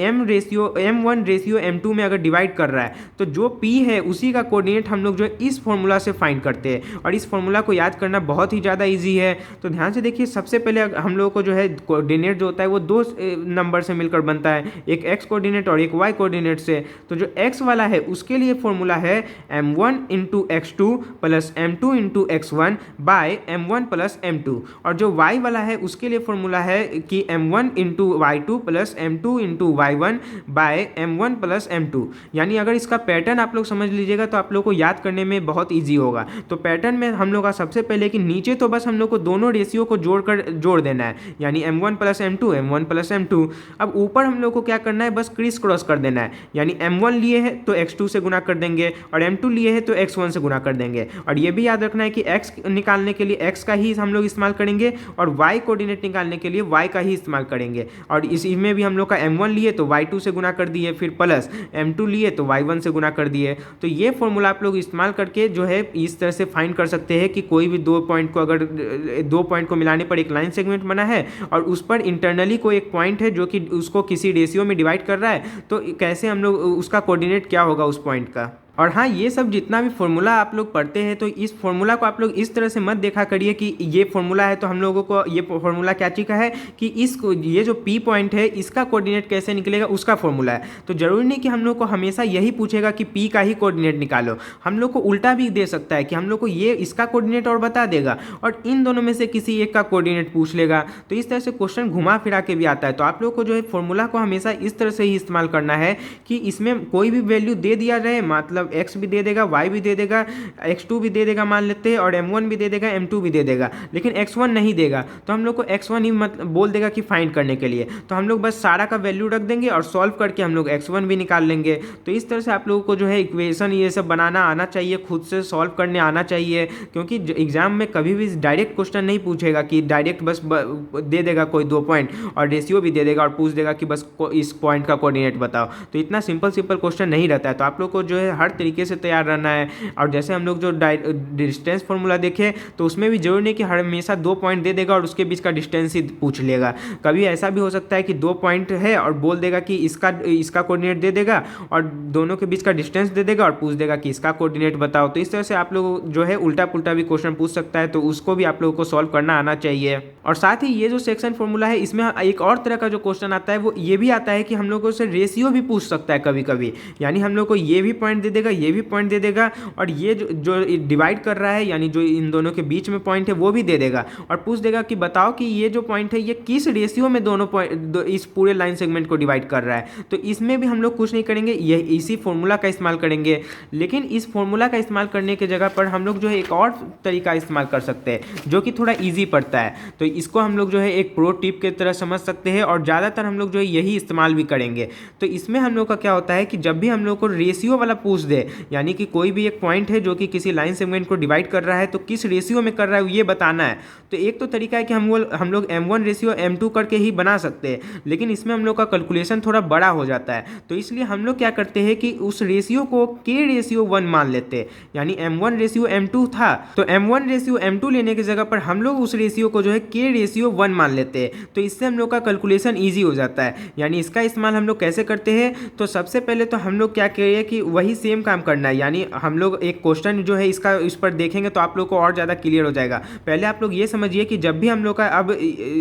M1 रेशियो M2 में अगर डिवाइड कर रहा है, तो जो P है उसी का कोऑर्डिनेट हम लोग जो है इस फॉर्मूला से फाइंड करते हैं, और इस फॉर्मूला को याद करना बहुत ही ज़्यादा इजी है। तो ध्यान से देखिए, सबसे पहले हम लोगों को जो है कोऑर्डिनेट जो होता है वो दो नंबर से मिलकर बनता है, एक x कोऑर्डिनेट और एक y कोऑर्डिनेट से। तो जो x वाला है उसके लिए फॉर्मूला है m1 into x2 plus m2 into x1 by m1 plus m2, और जो y वाला है उसके लिए फॉर्मूला है कि m1 into y2 plus m2 into y1 by m1 plus m2। यानी अगर इसका पैटर्न आप लोग समझ लीजिएगा तो आप लोग को याद करने में बहुत ईजी होगा। तो पैटर्न में हम लोग का सबसे पहले कि नीचे तो बस हम लोग को दोनों रेशियो को जोड़ देना है, यानी m1 plus m2, m1 plus m2। अब ऊपर हम लोग को क्या करना है, बस क्रिस क्रॉस कर देना है, यानी m1 लिए है तो x2 से गुना कर देंगे, और m2 लिए है तो x1 से गुना कर देंगे। और ये भी याद रखना है कि x निकालने के लिए x का ही हम लोग इस्तेमाल करेंगे, और y कोऑर्डिनेट निकालने के लिए y का ही इस्तेमाल करेंगे। और इसमें भी हम लोग का m1 लिए तो y2 से गुना कर दिए, फिर प्लस m2 लिए तो y1 से गुना कर दिए। तो ये फॉर्मूला आप लोग इस्तेमाल करके जो है इस तरह से फाइंड कर सकते हैं कि कोई भी दो पॉइंट को मिलाने पर एक लाइन सेगमेंट बना है, और उस पर इंटरनली कोई एक पॉइंट है जो कि उसको किसी रेशियो में डिवाइड कर रहा है, तो कैसे हम लोग उसका कोऑर्डिनेट क्या होगा उस पॉइंट का। और हाँ, ये सब जितना भी फॉर्मूला आप लोग पढ़ते हैं तो इस फॉर्मूला को आप लोग इस तरह से मत देखा करिए कि ये फॉर्मूला है तो हम लोगों को ये फॉर्मूला क्या चीज़ का है कि ये जो पी पॉइंट है इसका कोऑर्डिनेट कैसे निकलेगा उसका फॉर्मूला है। तो जरूरी नहीं कि हम लोग को हमेशा यही पूछेगा कि पी का ही कोऑर्डिनेट निकालो, हम लोग को उल्टा भी दे सकता है कि हम लोग को ये इसका कोऑर्डिनेट और बता देगा और इन दोनों में से किसी एक का कोऑर्डिनेट पूछ लेगा। तो इस तरह से क्वेश्चन घुमा फिरा के भी आता है। तो आप लोग को जो है फॉर्मूला को हमेशा इस तरह से ही इस्तेमाल करना है कि इसमें कोई भी वैल्यू दे दिया जाए, मतलब x भी दे देगा, y भी दे देगा, x2 भी दे देगा मान लेते हैं, और m1 भी दे देगा, m2 भी दे देगा, लेकिन x1 नहीं देगा तो हम लोग को x1 ही मतलब बोल देगा कि फाइंड करने के लिए। तो हम लोग बस सारा का वैल्यू रख देंगे और सॉल्व करके हम लोग x1 भी निकाल लेंगे। तो इस तरह से आप लोगों को जो है इक्वेशन ये सब बनाना आना चाहिए, खुद से सॉल्व करने आना चाहिए, क्योंकि एग्जाम में कभी भी डायरेक्ट क्वेश्चन नहीं पूछेगा कि डायरेक्ट बस दे देगा कोई 2 पॉइंट और रेशियो भी दे देगा और पूछ देगा कि बस इस पॉइंट का कोऑर्डिनेट बताओ। तो इतना सिंपल क्वेश्चन नहीं रहता है। तो आप लोग को जो है हर तरीके से तैयार रहना है। और जैसे हम लोग जो डिस्टेंस फॉर्मूला देखे तो उसमें भी जरूरी नहीं कि हमेशा 2 पॉइंट दे देगा और उसके बीच का डिस्टेंस ही पूछ लेगा। कभी ऐसा भी हो सकता है कि 2 पॉइंट है और बोल देगा कि इसका कोऑर्डिनेट दे देगा और दोनों के बीच का डिस्टेंस दे देगा और पूछ देगा कि इसका कोऑर्डिनेट बताओ। तो इस तरह से आप लोग जो है उल्टा पुल्टा भी क्वेश्चन पूछ सकता है, तो उसको भी आप लोगों को सॉल्व करना आना चाहिए। और साथ ही ये जो सेक्शन फॉर्मूला है इसमें एक और तरह का जो क्वेश्चन आता है वो ये भी आता है कि हम लोगों से रेशियो भी पूछ सकता है कभी कभी। यानी हम लोग को ये भी पॉइंट दे देगा, ये भी पॉइंट दे देगा और ये जो डिवाइड कर रहा है यानी जो इन दोनों के बीच में पॉइंट है वो भी दे देगा और पूछ देगा कि बताओ कि ये जो पॉइंट है ये किस रेशियो में दोनों पॉइंट इस पूरे लाइन सेगमेंट को डिवाइड कर रहा है। तो इसमें भी हम लोग कुछ नहीं करेंगे, ये इसी फॉर्मूला का इस्तेमाल करेंगे। लेकिन इस फॉर्मूला का इस्तेमाल करने की जगह पर हम लोग जो है एक और तरीका इस्तेमाल कर सकते हैं जो कि थोड़ा ईजी पड़ता है। तो इसको हम लोग जो है एक प्रो टिप की तरह समझ सकते हैं और ज़्यादातर हम लोग जो है यही इस्तेमाल भी करेंगे। तो इसमें हम लोग का क्या होता है कि जब भी हम लोग को रेशियो वाला पूछ दे, यानी कि कोई भी एक पॉइंट है जो कि किसी लाइन सेगमेंट को डिवाइड कर रहा है तो किस रेशियो में कर रहा है ये बताना है। तो एक तो तरीका है कि हम लोग m1 रेशियो m2 करके ही बना सकते हैं, लेकिन इसमें हम लोग का कैलकुलेशन थोड़ा बड़ा हो जाता है। तो इसलिए हम लोग क्या करते हैं कि उस रेशियो को k रेशियो 1 मान लेते हैं। यानी m1 रेशियो m2 था तो m1 रेशियो m2 लेने की जगह पर हम लोग उस रेशियो को जो है k रेशियो 1 मान लेते हैं। तो इससे हम लोग का कैलकुलेशन ईजी हो जाता है। यानी इसका इस्तेमाल हम लोग कैसे करते हैं, तो सबसे पहले तो हम लोग क्या करिए कि वही सेम काम करना है। यानी हम लोग एक क्वेश्चन जो है इसका इस पर देखेंगे तो आप लोग को और ज़्यादा क्लियर हो जाएगा। पहले आप लोग ये समझिए कि जब भी हम लोग का अब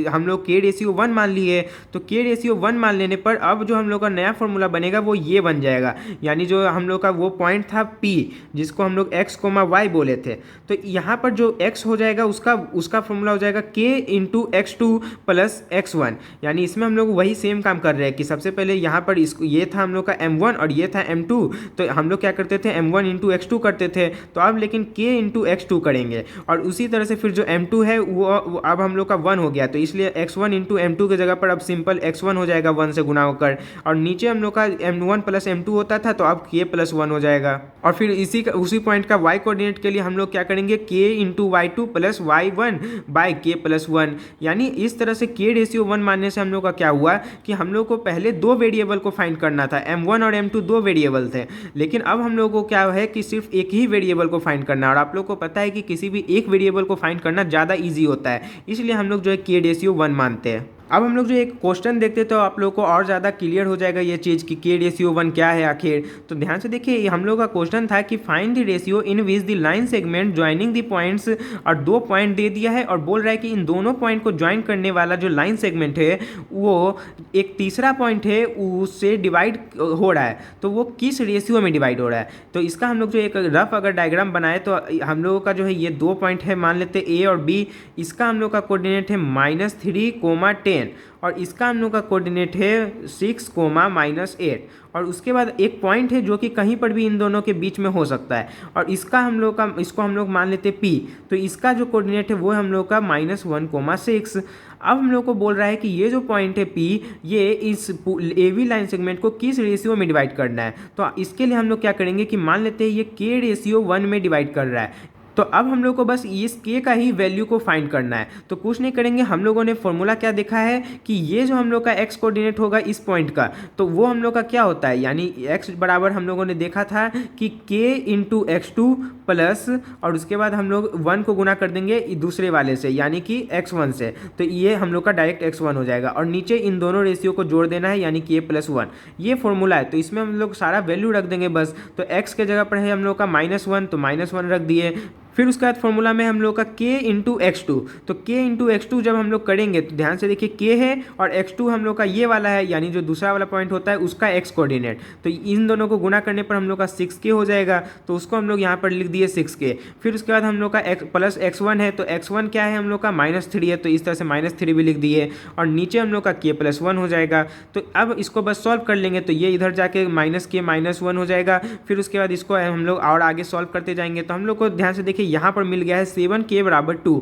हम लोग k रेशियो 1 मान लिए तो k रेशियो 1 मान लेने पर अब जो हम लोग का नया फॉर्मूला बनेगा वो ये बन जाएगा। यानी जो हम लोग का वो पॉइंट था P जिसको हम लोग x, y बोले थे, तो यहाँ पर जो x हो जाएगा उसका फॉर्मूला हो जाएगा k into x2 plus x1। यानी इसमें हम लोग वही सेम काम कर रहे हैं कि सबसे पहले यहाँ पर ये था हम लोग का m1 और ये था m2, तो हम लोग क्या करते थे m1 इंटू x2 करते थे। तो अब लेकिन k इंटू x2 करेंगे और उसी तरह से फिर जो m2 है वो अब हम लोग का 1 हो गया, तो इसलिए x1 इंटू m2 की जगह पर अब सिंपल x1 हो जाएगा 1 से गुना होकर, और नीचे हम लोग का m1 प्लस m2 होता था तो अब k प्लस 1 हो जाएगा। और फिर उसी पॉइंट का y कोऑर्डिनेट के लिए हम लोग क्या करेंगे k into y2 plus y1 by k plus 1। यानी इस तरह से k रेशियो 1 मानने से हम लोग का क्या हुआ कि हम लोग को पहले 2 वेरिएबल को फाइंड करना था, m1 और m2 2 वेरिएबल थे, लेकिन अब हम लोग को क्या है कि सिर्फ एक ही वेरिएबल को फाइंड करना है। और आप लोग को पता है कि किसी भी एक वेरिएबल को फाइंड करना ज़्यादा ईजी होता है, इसलिए हम लोग जो है k रेशियो 1 मानते हैं। अब हम लोग जो एक क्वेश्चन देखते तो आप लोग को और ज़्यादा क्लियर हो जाएगा ये चीज़ कि k रेशियो 1 क्या है आखिर। तो ध्यान से देखिए, हम लोग का क्वेश्चन था कि find the ratio in which the line segment joining the points, और 2 पॉइंट दे दिया है और बोल रहा है कि इन दोनों पॉइंट को ज्वाइन करने वाला जो लाइन सेगमेंट है वो एक तीसरा पॉइंट है उससे डिवाइड हो रहा है, तो वो किस रेशियो में डिवाइड हो रहा है। तो इसका हम लोग जो एक रफ अगर डायग्राम बनाए तो हम लोगों का जो है ये 2 पॉइंट है मान लेते A और B, इसका हम लोग का कोऑर्डिनेट है -3, 10 और इसका हम लोग का कोऑर्डिनेट है 6, -8, और उसके बाद एक पॉइंट है जो कि कहीं पर भी इन दोनों के बीच में हो सकता है और इसको हम लोग मान लेते P, तो इसका जो कोऑर्डिनेट है वो हम लोग का -1, 6। अब हम लोग को बोल रहा है कि ये जो पॉइंट है P ये इस AB लाइन सेगमेंट को किस रेशियो में डिवाइड करना है। तो इसके लिए हम लोग क्या करेंगे कि मान लेते हैं ये K रेशियो 1 में डिवाइड कर रहा है, तो अब हम लोग को बस इस के का ही वैल्यू को फाइंड करना है। तो कुछ नहीं करेंगे, हम लोगों ने फॉर्मूला क्या देखा है कि ये जो हम लोग का एक्स कोऑर्डिनेट होगा इस पॉइंट का, तो वो हम लोग का क्या होता है, यानी एक्स बराबर हम लोगों ने देखा था कि के इंटू एक्स टू प्लस, और उसके बाद हम लोग 1 को गुना कर देंगे दूसरे वाले से यानी कि x1 से, तो ये हम लोग का डायरेक्ट x1 हो जाएगा। और नीचे इन दोनों रेशियो को जोड़ देना है यानी कि a+1, ये फॉर्मूला है। तो इसमें हम लोग सारा वैल्यू रख देंगे बस। तो x के जगह पर है हम लोग का -1, तो -1 रख दिए। फिर उसके बाद फॉर्मूला में हम लोग का k इंटू एक्स टू, तो k इंटू एक्स टू जब हम लोग करेंगे तो ध्यान से देखिए k है और x2 हम लोग का ये वाला है, यानी जो दूसरा वाला पॉइंट होता है उसका x कोऑर्डिनेट, तो इन दोनों को गुना करने पर हम लोग का 6k हो जाएगा, तो उसको हम लोग यहाँ पर लिख दिए 6k। फिर उसके बाद हम लोग का x प्लस x1 है, तो x1 क्या है हम लोग का -3 है, तो इस तरह से -3 भी लिख दिए, और नीचे हम लोग का k+1 हो जाएगा। तो अब इसको बस सॉल्व कर लेंगे, तो ये इधर जाके -k-1 हो जाएगा। फिर उसके बाद इसको हम लोग और आगे सॉल्व करते जाएंगे, तो हम लोग को ध्यान से देखिए यहाँ पर मिल गया है 7k = 2।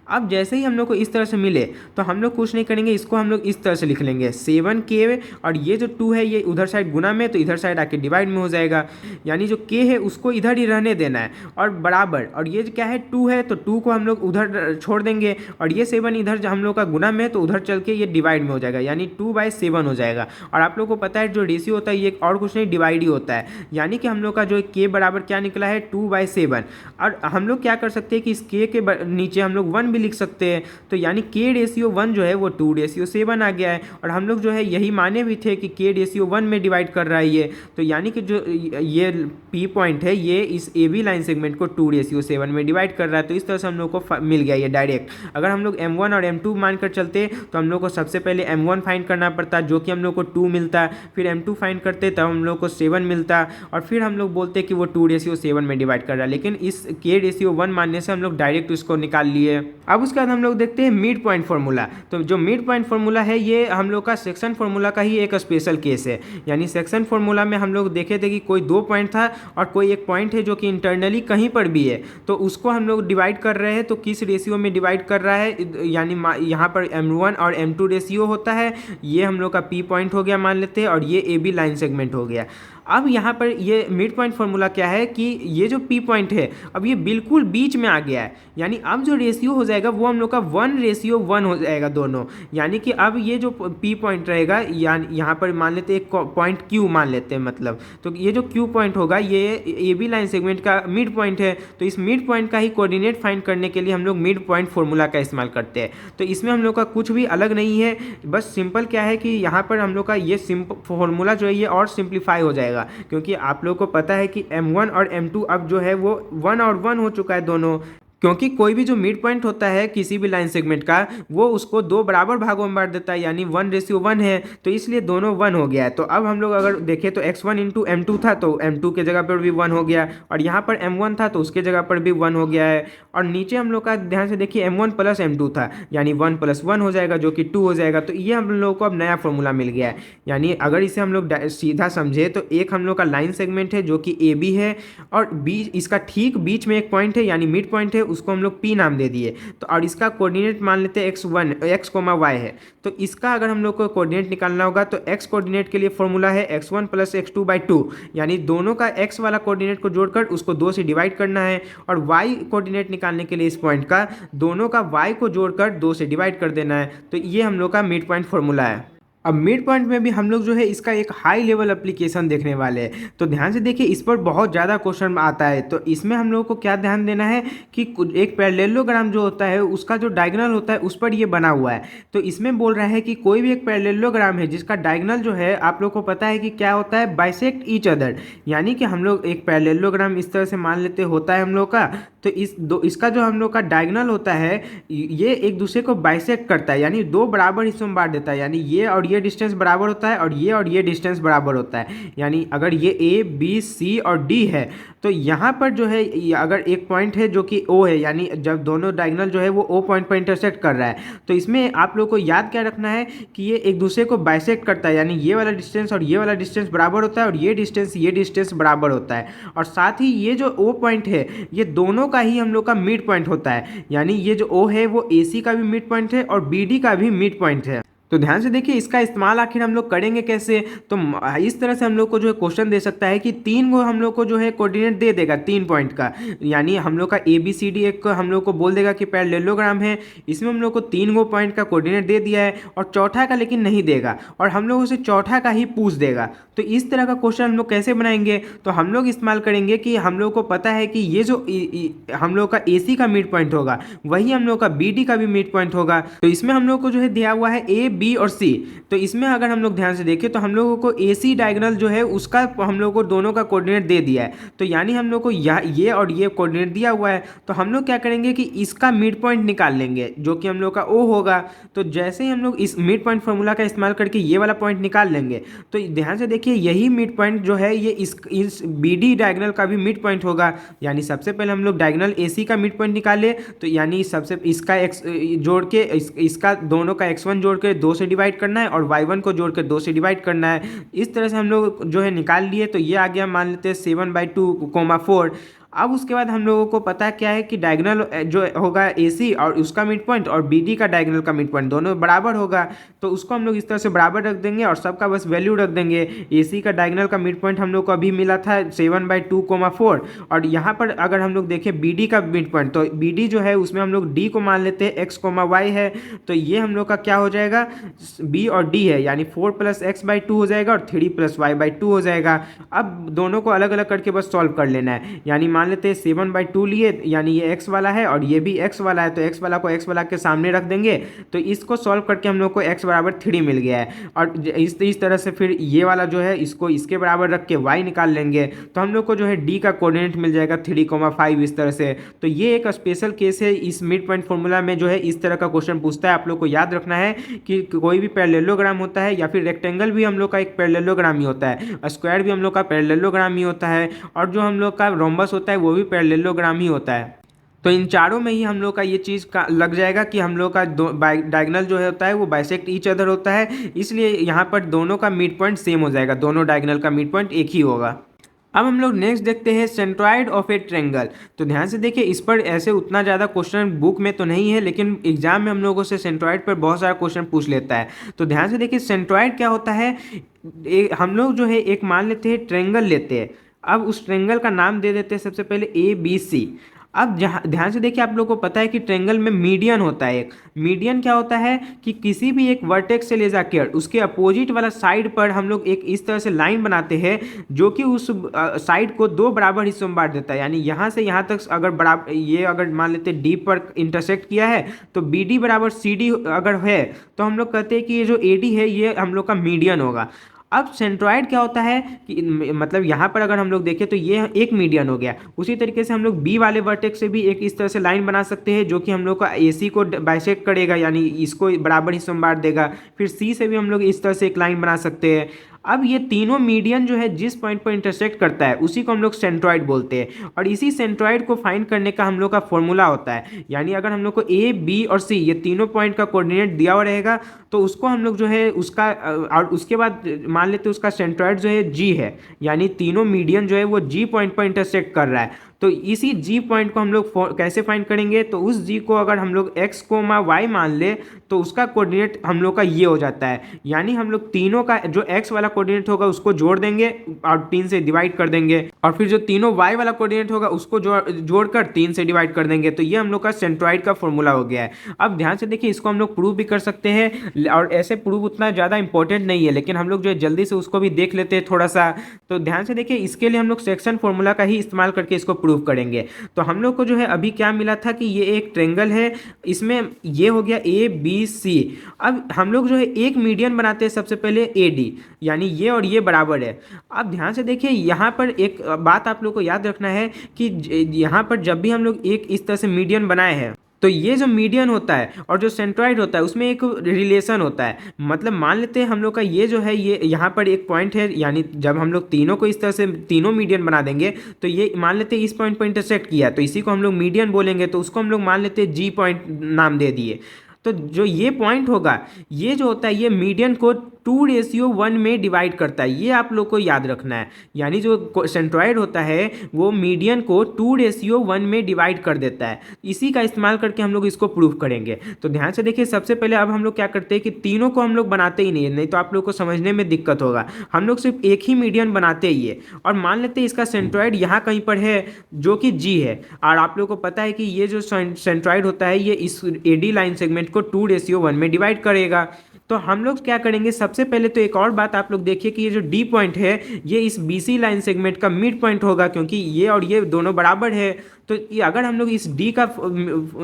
अब जैसे ही हम लोग को इस तरह से मिले तो हम लोग कुछ नहीं करेंगे, इसको हम लोग इस तरह से लिख लेंगे 7k, और ये जो 2 है ये उधर साइड गुना में, तो इधर साइड आके डिवाइड में हो जाएगा, यानी जो k है उसको इधर ही रहने देना है और बराबर, और ये क्या है 2 है, तो 2 को हम लोग उधर छोड़ देंगे, और ये 7 इधर हम लोग का गुना में, तो उधर चल के ये डिवाइड में हो जाएगा, यानी 2/7 हो जाएगा। और आप लोग को पता है जो रेशियो होता है ये और कुछ नहीं डिवाइड ही होता है, यानी कि हम लोग का जो k बराबर क्या निकला है 2/7। और हम लोग क्या कर सकते हैं कि इस k के नीचे हम लोग 1 भी लिख सकते हैं, तो यानी k/1 जो है वो 2/7 आ गया है। और हम लोग जो है यही माने भी थे कि k/1 में डिवाइड कर रहा है ये, तो यानी कि जो ये P पॉइंट है ये इस AB लाइन सेगमेंट को 2/7 में डिवाइड कर रहा है। तो इस तरह से हम लोग को मिल गया ये डायरेक्ट। अगर हम लोग M1 और M2 मानकर चलते तो हम लोग को सबसे पहले M1 फाइंड करना पड़ता, जो कि हम लोग को 2 मिलता, फिर M2 फाइंड करते तब हम लोग को 7 मिलता, और फिर हम लोग बोलते कि वो 2/7 में डिवाइड कर रहा है। लेकिन इस k/1 मानने से हम लोग डायरेक्ट उसको निकाल लिए। अब उसके बाद हम लोग देखते हैं मिड पॉइंट फार्मूला। तो जो मिड पॉइंट फार्मूला है ये हम लोग का सेक्शन फार्मूला का ही एक स्पेशल केस है, यानी सेक्शन फार्मूला में हम लोग देखे थे कि कोई 2 पॉइंट था और कोई एक पॉइंट है जो कि इंटरनली कहीं पर भी है, तो उसको हम लोग डिवाइड कर रहे हैं, तो किस रेशियो में डिवाइड कर रहा है, यानी यहाँ पर M1 और M2 रेशियो होता है, ये हम लोग का P पॉइंट हो गया मान लेते हैं, और ये AB लाइन सेगमेंट हो गया। अब यहाँ पर ये मिड पॉइंट फार्मूला क्या है कि ये जो P पॉइंट है अब ये बिल्कुल बीच में आ गया है, यानी अब जो रेशियो हो जाएगा वो हम लोग का 1/1 हो जाएगा दोनों, यानी कि अब ये जो P पॉइंट रहेगा, यानी यहाँ पर मान लेते हैं एक पॉइंट Q मान लेते हैं, मतलब तो ये जो Q पॉइंट होगा ये AB लाइन सेगमेंट का मिड पॉइंट है। तो इस मिड पॉइंट का ही कोऑर्डिनेट फाइंड करने के लिए हम लोग मिड पॉइंट फार्मूला का इस्तेमाल करते हैं। तो इसमें हम लोग का कुछ भी अलग नहीं है, बस सिंपल क्या है कि यहाँ पर हम लोग का ये फार्मूला जो है ये और सिंप्लीफाई हो जाएगा, क्योंकि आप लोग को पता है कि M1 और M2 अब जो है वो 1 और 1 हो चुका है दोनों, क्योंकि कोई भी जो मिड पॉइंट होता है किसी भी लाइन सेगमेंट का वो उसको 2 बराबर भागों में बांट देता है, यानी 1/1 है, तो इसलिए दोनों 1 हो गया है। तो अब हम लोग अगर देखें तो x1 इंटू M2 था तो M2 के जगह पर भी 1 हो गया, और यहाँ पर M1 था तो उसके जगह पर भी 1 हो गया है, और नीचे हम लोग का ध्यान से देखिए M1 प्लस M2 था, यानी 1 + 1 हो जाएगा जो कि 2 हो जाएगा। तो ये हम लोग को अब नया फॉर्मूला मिल गया है, यानी अगर इसे हम लोग सीधा समझे तो एक हम लोग का लाइन सेगमेंट है जो कि AB है, और बीच इसका ठीक बीच में एक पॉइंट है यानी मिड पॉइंट है, उसको हम लोग P नाम दे दिए। तो और इसका कोऑर्डिनेट मान लेते हैं x, y है, तो इसका अगर हम लोग को कोऑर्डिनेट निकालना होगा तो x कोऑर्डिनेट के लिए फॉर्मूला है x1 + x2/2, यानी दोनों का x वाला कोऑर्डिनेट को जोड़कर उसको 2 से डिवाइड करना है, और y कोऑर्डिनेट निकालने के लिए इस पॉइंट का दोनों का y को जोड़कर 2 से डिवाइड कर देना है। तो ये हम लोग का मिड पॉइंट फॉर्मूला है। अब मिड पॉइंट में भी हम लोग जो है इसका एक हाई लेवल एप्लीकेशन देखने वाले हैं, तो ध्यान से देखिए इस पर बहुत ज़्यादा क्वेश्चन आता है। तो इसमें हम लोगों को क्या ध्यान देना है कि एक पैरेललोग्राम जो होता है उसका जो डायगोनल होता है उस पर ये बना हुआ है। तो इसमें बोल रहा है कि कोई भी एक पैरेललोग्राम है जिसका डायगोनल जो है आप लोग को पता है कि क्या होता है, बाइसेक्ट ईच अदर, यानी कि हम लोग एक पैरेललोग्राम इस तरह से मान लेते होता है हम लोग का, तो इसका जो हम लोग का डायगोनल होता है ये एक दूसरे को बाइसेक्ट करता है, यानी 2 बराबर हिस्सों में बांट देता है, यानी ये और ये डिस्टेंस बराबर होता है और ये डिस्टेंस बराबर होता है। यानी अगर ये A, B, C और D है तो यहाँ पर जो है अगर एक पॉइंट है जो कि O है, यानी जब दोनों डायगोनल जो है वो O पॉइंट पर इंटरसेक्ट कर रहा है, तो इसमें आप लोग को याद क्या रखना है कि ये एक दूसरे को बाइसेक्ट करता है, यानी ये वाला डिस्टेंस और ये वाला डिस्टेंस बराबर होता है, और ये डिस्टेंस बराबर होता है। और साथ ही ये जो O पॉइंट है ये दोनों का ही हम लोग का मिड पॉइंट होता है, यानी ये जो O है वो AC का भी मिड पॉइंट है और BD का भी मिड पॉइंट है। तो ध्यान से देखिए इसका इस्तेमाल आखिर हम लोग करेंगे कैसे। तो इस तरह से हम लोग को जो है क्वेश्चन दे सकता है कि तीन गो हम लोग को जो है कोऑर्डिनेट दे देगा 3 पॉइंट का, यानी हम लोग का ए बी सी डी एक हम लोग को बोल देगा कि पैरेललोग्राम है, इसमें हम लोग को 3 गो पॉइंट का कोऑर्डिनेट दे दिया है और चौथा का लेकिन नहीं देगा और हम लोग उसे चौथा का ही पूछ देगा। तो इस तरह का क्वेश्चन हम लोग कैसे बनाएंगे, तो हम लोग इस्तेमाल करेंगे कि हम लोग को पता है कि ये जो हम लोग का ए सी का मिड पॉइंट होगा वही हम लोग का बी डी का भी मिड पॉइंट होगा। तो इसमें हम लोग को जो है दिया हुआ है ए बी और सी। तो इसमें अगर हम लोग ध्यान से देखें तो हम लोगों को ए सी डायगोनल जो है उसका हम लोग को दोनों का कोऑर्डिनेट दे दिया है। तो यानी हम लोग को ये और ये कोऑर्डिनेट दिया हुआ है, तो हम लोग क्या करेंगे कि इसका मिड पॉइंट निकाल लेंगे जो कि हम लोग का ओ होगा। तो जैसे ही हम लोग इस मिड पॉइंट फार्मूला का इस्तेमाल करके ये वाला पॉइंट निकाल लेंगे, तो ध्यान से देखिए यही मिड पॉइंट जो है ये इस बी डी डायगोनल का भी मिड पॉइंट होगा। यानी सबसे पहले हम लोग डायगोनल ए सी का मिड पॉइंट निकाले, तो यानी सबसे इसका एक्स जोड़ के इसका दोनों का x1 जोड़ के 2 से डिवाइड करना है और y1 को जोड़ के 2 से डिवाइड करना है। इस तरह से हम लोग जो है निकाल लिए। तो ये आ गया मान लेते हैं 7/2, 4। अब उसके बाद हम लोगों को पता क्या है कि डायगोनल जो होगा ए सी और उसका मिड पॉइंट और बी डी का डायगोनल का मिड पॉइंट दोनों बराबर होगा। तो उसको हम लोग इस तरह से बराबर रख देंगे और सबका बस वैल्यू रख देंगे। ए सी का डायगोनल का मिड पॉइंट हम लोग को अभी मिला था 7/2, 4 और यहाँ पर अगर हम लोग देखें बी डी का मिड पॉइंट, तो बी डी जो है उसमें हम लोग डी को मान लेते हैं x, y है। तो ये हम लोग का क्या हो जाएगा, बी और डी है यानी 4 + x/2 हो जाएगा और 3 + y/2 हो जाएगा। अब दोनों को अलग अलग करके बस सॉल्व कर लेना है। यानी मान लेते हैं 7/2 लिए, यानी ये x वाला है और ये भी x वाला है, तो x वाला को x वाला के सामने रख देंगे। तो इसको सॉल्व करके हम लोग को x = 3 मिल गया है। और इस तरह से फिर ये वाला जो है इसको इसके बराबर रख के y निकाल लेंगे। तो हम लोग को जो है d का कोऑर्डिनेट मिल जाएगा 3, 5 इस तरह से। तो ये एक स्पेशल केस है इस मिड पॉइंट फॉर्मूला में जो है इस तरह का क्वेश्चन पूछता है। आप लोग को याद रखना है कि कोई भी पैरेललोग्राम होता है या फिर रेक्टेंगल भी हम लोग का एक पैरेललोग्राम ही होता है, स्क्वायर भी हम लोग का पैरेललोग्राम ही होता है और जो हम लोग का रोम्बस होता है वो भी पैरेललोग्राम ही होता है। तो इन चारों में ही हम लोग का ये चीज़ का लग जाएगा कि हम लोग का डायगोनल जो है होता है वो बाइसेक्ट ईच अदर होता है, इसलिए यहाँ पर दोनों का मिड पॉइंट सेम हो जाएगा, दोनों डायगोनल का मिड पॉइंट एक ही होगा। अब हम लोग नेक्स्ट देखते हैं सेंट्रॉइड ऑफ ए ट्रेंगल। तो ध्यान से देखिए इस पर ऐसे उतना ज़्यादा क्वेश्चन बुक में तो नहीं है, लेकिन एग्जाम में हम लोगों से सेंट्रॉइड पर बहुत सारा क्वेश्चन पूछ लेता है। तो ध्यान से देखिए सेंट्रॉइड क्या होता है। हम लोग जो है एक मान लेते हैं ट्रेंगल लेते हैं। अब उस ट्रेंगल का नाम दे देते हैं सबसे पहले ABC। अब जहाँ ध्यान से देखिए आप लोगों को पता है कि ट्रेंगल में मीडियन होता है। एक मीडियन क्या होता है कि किसी भी एक वर्टेक्स से ले जाकर उसके अपोजिट वाला साइड पर हम लोग एक इस तरह से लाइन बनाते हैं जो कि उस साइड को 2 बराबर हिस्सों में बांट देता है। यानी यहाँ से यहाँ तक अगर बराबर ये अगर मान लेते डी पर इंटरसेक्ट किया है तो BD = CD अगर है तो हम लोग कहते हैं कि ये जो AD है ये हम लोग का मीडियन होगा। अब सेंट्रॉइड क्या होता है कि मतलब यहाँ पर अगर हम लोग देखें तो ये एक मीडियन हो गया। उसी तरीके से हम लोग बी वाले वर्टेक्स से भी एक इस तरह से लाइन बना सकते हैं जो कि हम लोग का AC को बाइसेक्ट करेगा, यानी इसको बराबर हिस्सों में बांट देगा। फिर सी से भी हम लोग इस तरह से एक लाइन बना सकते हैं। अब ये तीनों मीडियन जो है जिस पॉइंट पर इंटरसेक्ट करता है उसी को हम लोग सेंट्रॉइड बोलते हैं और इसी सेंट्रॉइड को फाइंड करने का हम लोग का फॉर्मूला होता है। यानी अगर हम लोग को A, B और C ये तीनों पॉइंट का कोऑर्डिनेट दिया हुआ रहेगा तो उसको हम लोग जो है उसका और उसके बाद मान लेते हैं उसका सेंट्रॉइड जो है G है, यानी तीनों मीडियन जो है वो G पॉइंट पर इंटरसेक्ट कर रहा है। तो इसी G पॉइंट को हम लोग कैसे फाइंड करेंगे, तो उस G को अगर हम लोग x, y मान ले तो उसका कोऑर्डिनेट हम लोग का ये हो जाता है। यानी हम लोग तीनों का जो x वाला कोऑर्डिनेट होगा उसको जोड़ देंगे और 3 से डिवाइड कर देंगे और फिर जो तीनों y वाला कोऑर्डिनेट होगा उसको जोड़कर 3 से डिवाइड कर देंगे। तो ये हम लोग का सेंट्रॉइड का फॉर्मूला हो गया है। अब ध्यान से देखिए इसको हम लोग प्रूव भी कर सकते हैं और ऐसे प्रूव उतना ज़्यादा इंपॉर्टेंट नहीं है, लेकिन हम लोग जो है जल्दी से उसको भी देख लेते हैं थोड़ा सा। तो ध्यान से देखिए इसके लिए हम लोग सेक्शन फॉर्मूला का ही इस्तेमाल करके इसको प्रूव करेंगे। तो हम लोग को जो है अभी क्या मिला था कि ये एक ट्रेंगल है, इसमें ये हो गया ABC। अब हम लोग जो है एक मीडियन बनाते हैं सबसे पहले AD, यानी ये और ये बराबर है। अब ध्यान से देखिए यहाँ पर एक बात आप लोग को याद रखना है कि यहाँ पर जब भी हम लोग एक इस तरह से मीडियन बनाए हैं तो ये जो मीडियन होता है और जो सेंट्रॉइड होता है उसमें एक रिलेशन होता है। मतलब मान लेते हैं हम लोग का ये जो है ये यहाँ पर एक पॉइंट है, यानी जब हम लोग तीनों को इस तरह से तीनों मीडियन बना देंगे तो ये मान लेते हैं इस पॉइंट पर इंटरसेक्ट किया तो इसी को हम लोग मीडियन बोलेंगे। तो उसको हम लोग मान लेते हैं G पॉइंट नाम दे दिए। तो जो ये पॉइंट होगा ये जो होता है ये मीडियन को 2:1 में डिवाइड करता है, ये आप लोग को याद रखना है। यानी जो सेंट्रॉइड होता है वो मीडियन को 2:1 में डिवाइड कर देता है। इसी का इस्तेमाल करके हम लोग इसको प्रूव करेंगे। तो ध्यान से देखिए, सबसे पहले अब हम लोग क्या करते हैं कि तीनों को हम लोग बनाते ही नहीं तो आप लोग को समझने में दिक्कत होगा। हम लोग सिर्फ एक ही मीडियन बनाते ही है और मान लेते हैं इसका सेंट्रॉइड यहाँ कहीं पर है जो कि जी है, और आप लोग को पता है कि ये जो सेंट्रॉइड होता है ये इस एडी लाइन सेगमेंट को 2:1 में डिवाइड करेगा। तो हम लोग क्या करेंगे, सबसे पहले तो एक और बात आप लोग देखिए कि ये जो डी पॉइंट है ये इस बीसी लाइन सेगमेंट का मिड पॉइंट होगा, क्योंकि ये और ये दोनों बराबर है। तो ये अगर हम लोग इस डी का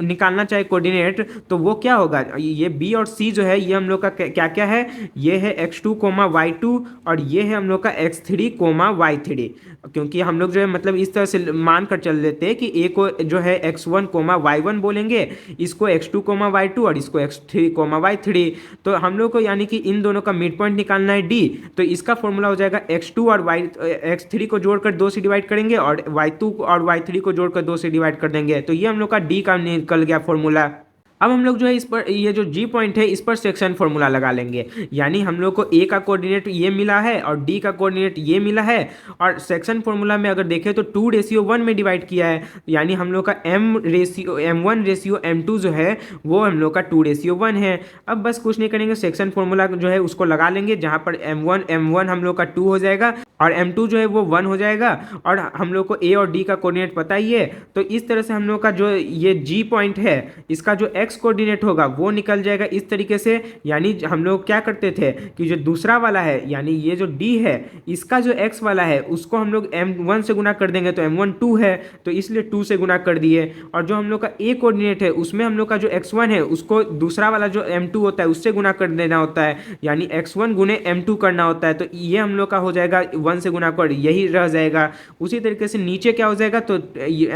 निकालना चाहे कोऑर्डिनेट तो वो क्या होगा, ये बी और सी जो है ये हम लोग का क्या क्या है, ये है x2, y2 और ये है हम लोग का x3, y3। क्योंकि हम लोग जो है मतलब इस तरह से मान कर चल लेते हैं कि ए को जो है x1, y1 बोलेंगे, इसको x2, y2 और इसको x3, y3। तो हम लोग को यानी कि इन दोनों का मिड पॉइंट निकालना है डी। तो इसका फॉर्मूला हो जाएगा x2 और x3 को जोड़कर 2 से डिवाइड करेंगे और y2 और y3 को जोड़कर 2 से डिवाइड कर देंगे। तो ये हम लोग का डी का निकल गया फॉर्मूला। अब हम लोग जो है इस पर ये जो जी पॉइंट है इस पर सेक्शन फॉर्मूला लगा लेंगे। यानी हम लोग को ए का कोऑर्डिनेट ये मिला है और डी का कोऑर्डिनेट ये मिला है, और सेक्शन फॉर्मूला में अगर देखें तो 2:1 में डिवाइड किया है। यानी हम लोग का m1:m2 जो है वो हम लोग का 2:1 है। अब बस कुछ नहीं करेंगे, सेक्शन फॉर्मूला जो है उसको लगा लेंगे, जहाँ पर m1 हम लोग का 2 हो जाएगा और m2 जो है वो 1 हो जाएगा, और हम लोग को ए और डी का कोऑर्डिनेट पता ही है। तो इस तरह से हम लोग का जो ये जी पॉइंट है इसका जो एक्स कोऑर्डिनेट होगा वो निकल जाएगा इस तरीके से। यानी हम लोग क्या करते थे कि जो दूसरा वाला है यानी ये जो डी है इसका जो एक्स वाला है उसको हम लोग m1 से गुना कर देंगे, तो m1 2 है तो इसलिए 2 से गुना कर दिए। और जो हम लोग का ए कोऑर्डिनेट है उसमें हम लोग का जो x1 है उसको दूसरा वाला जो m2 होता है उससे गुना कर देना होता है, यानी x1 गुने m2 करना होता है। तो ये हम लोग का हो जाएगा 1 से गुना कर, यही रह जाएगा। उसी तरीके से नीचे क्या हो जाएगा, तो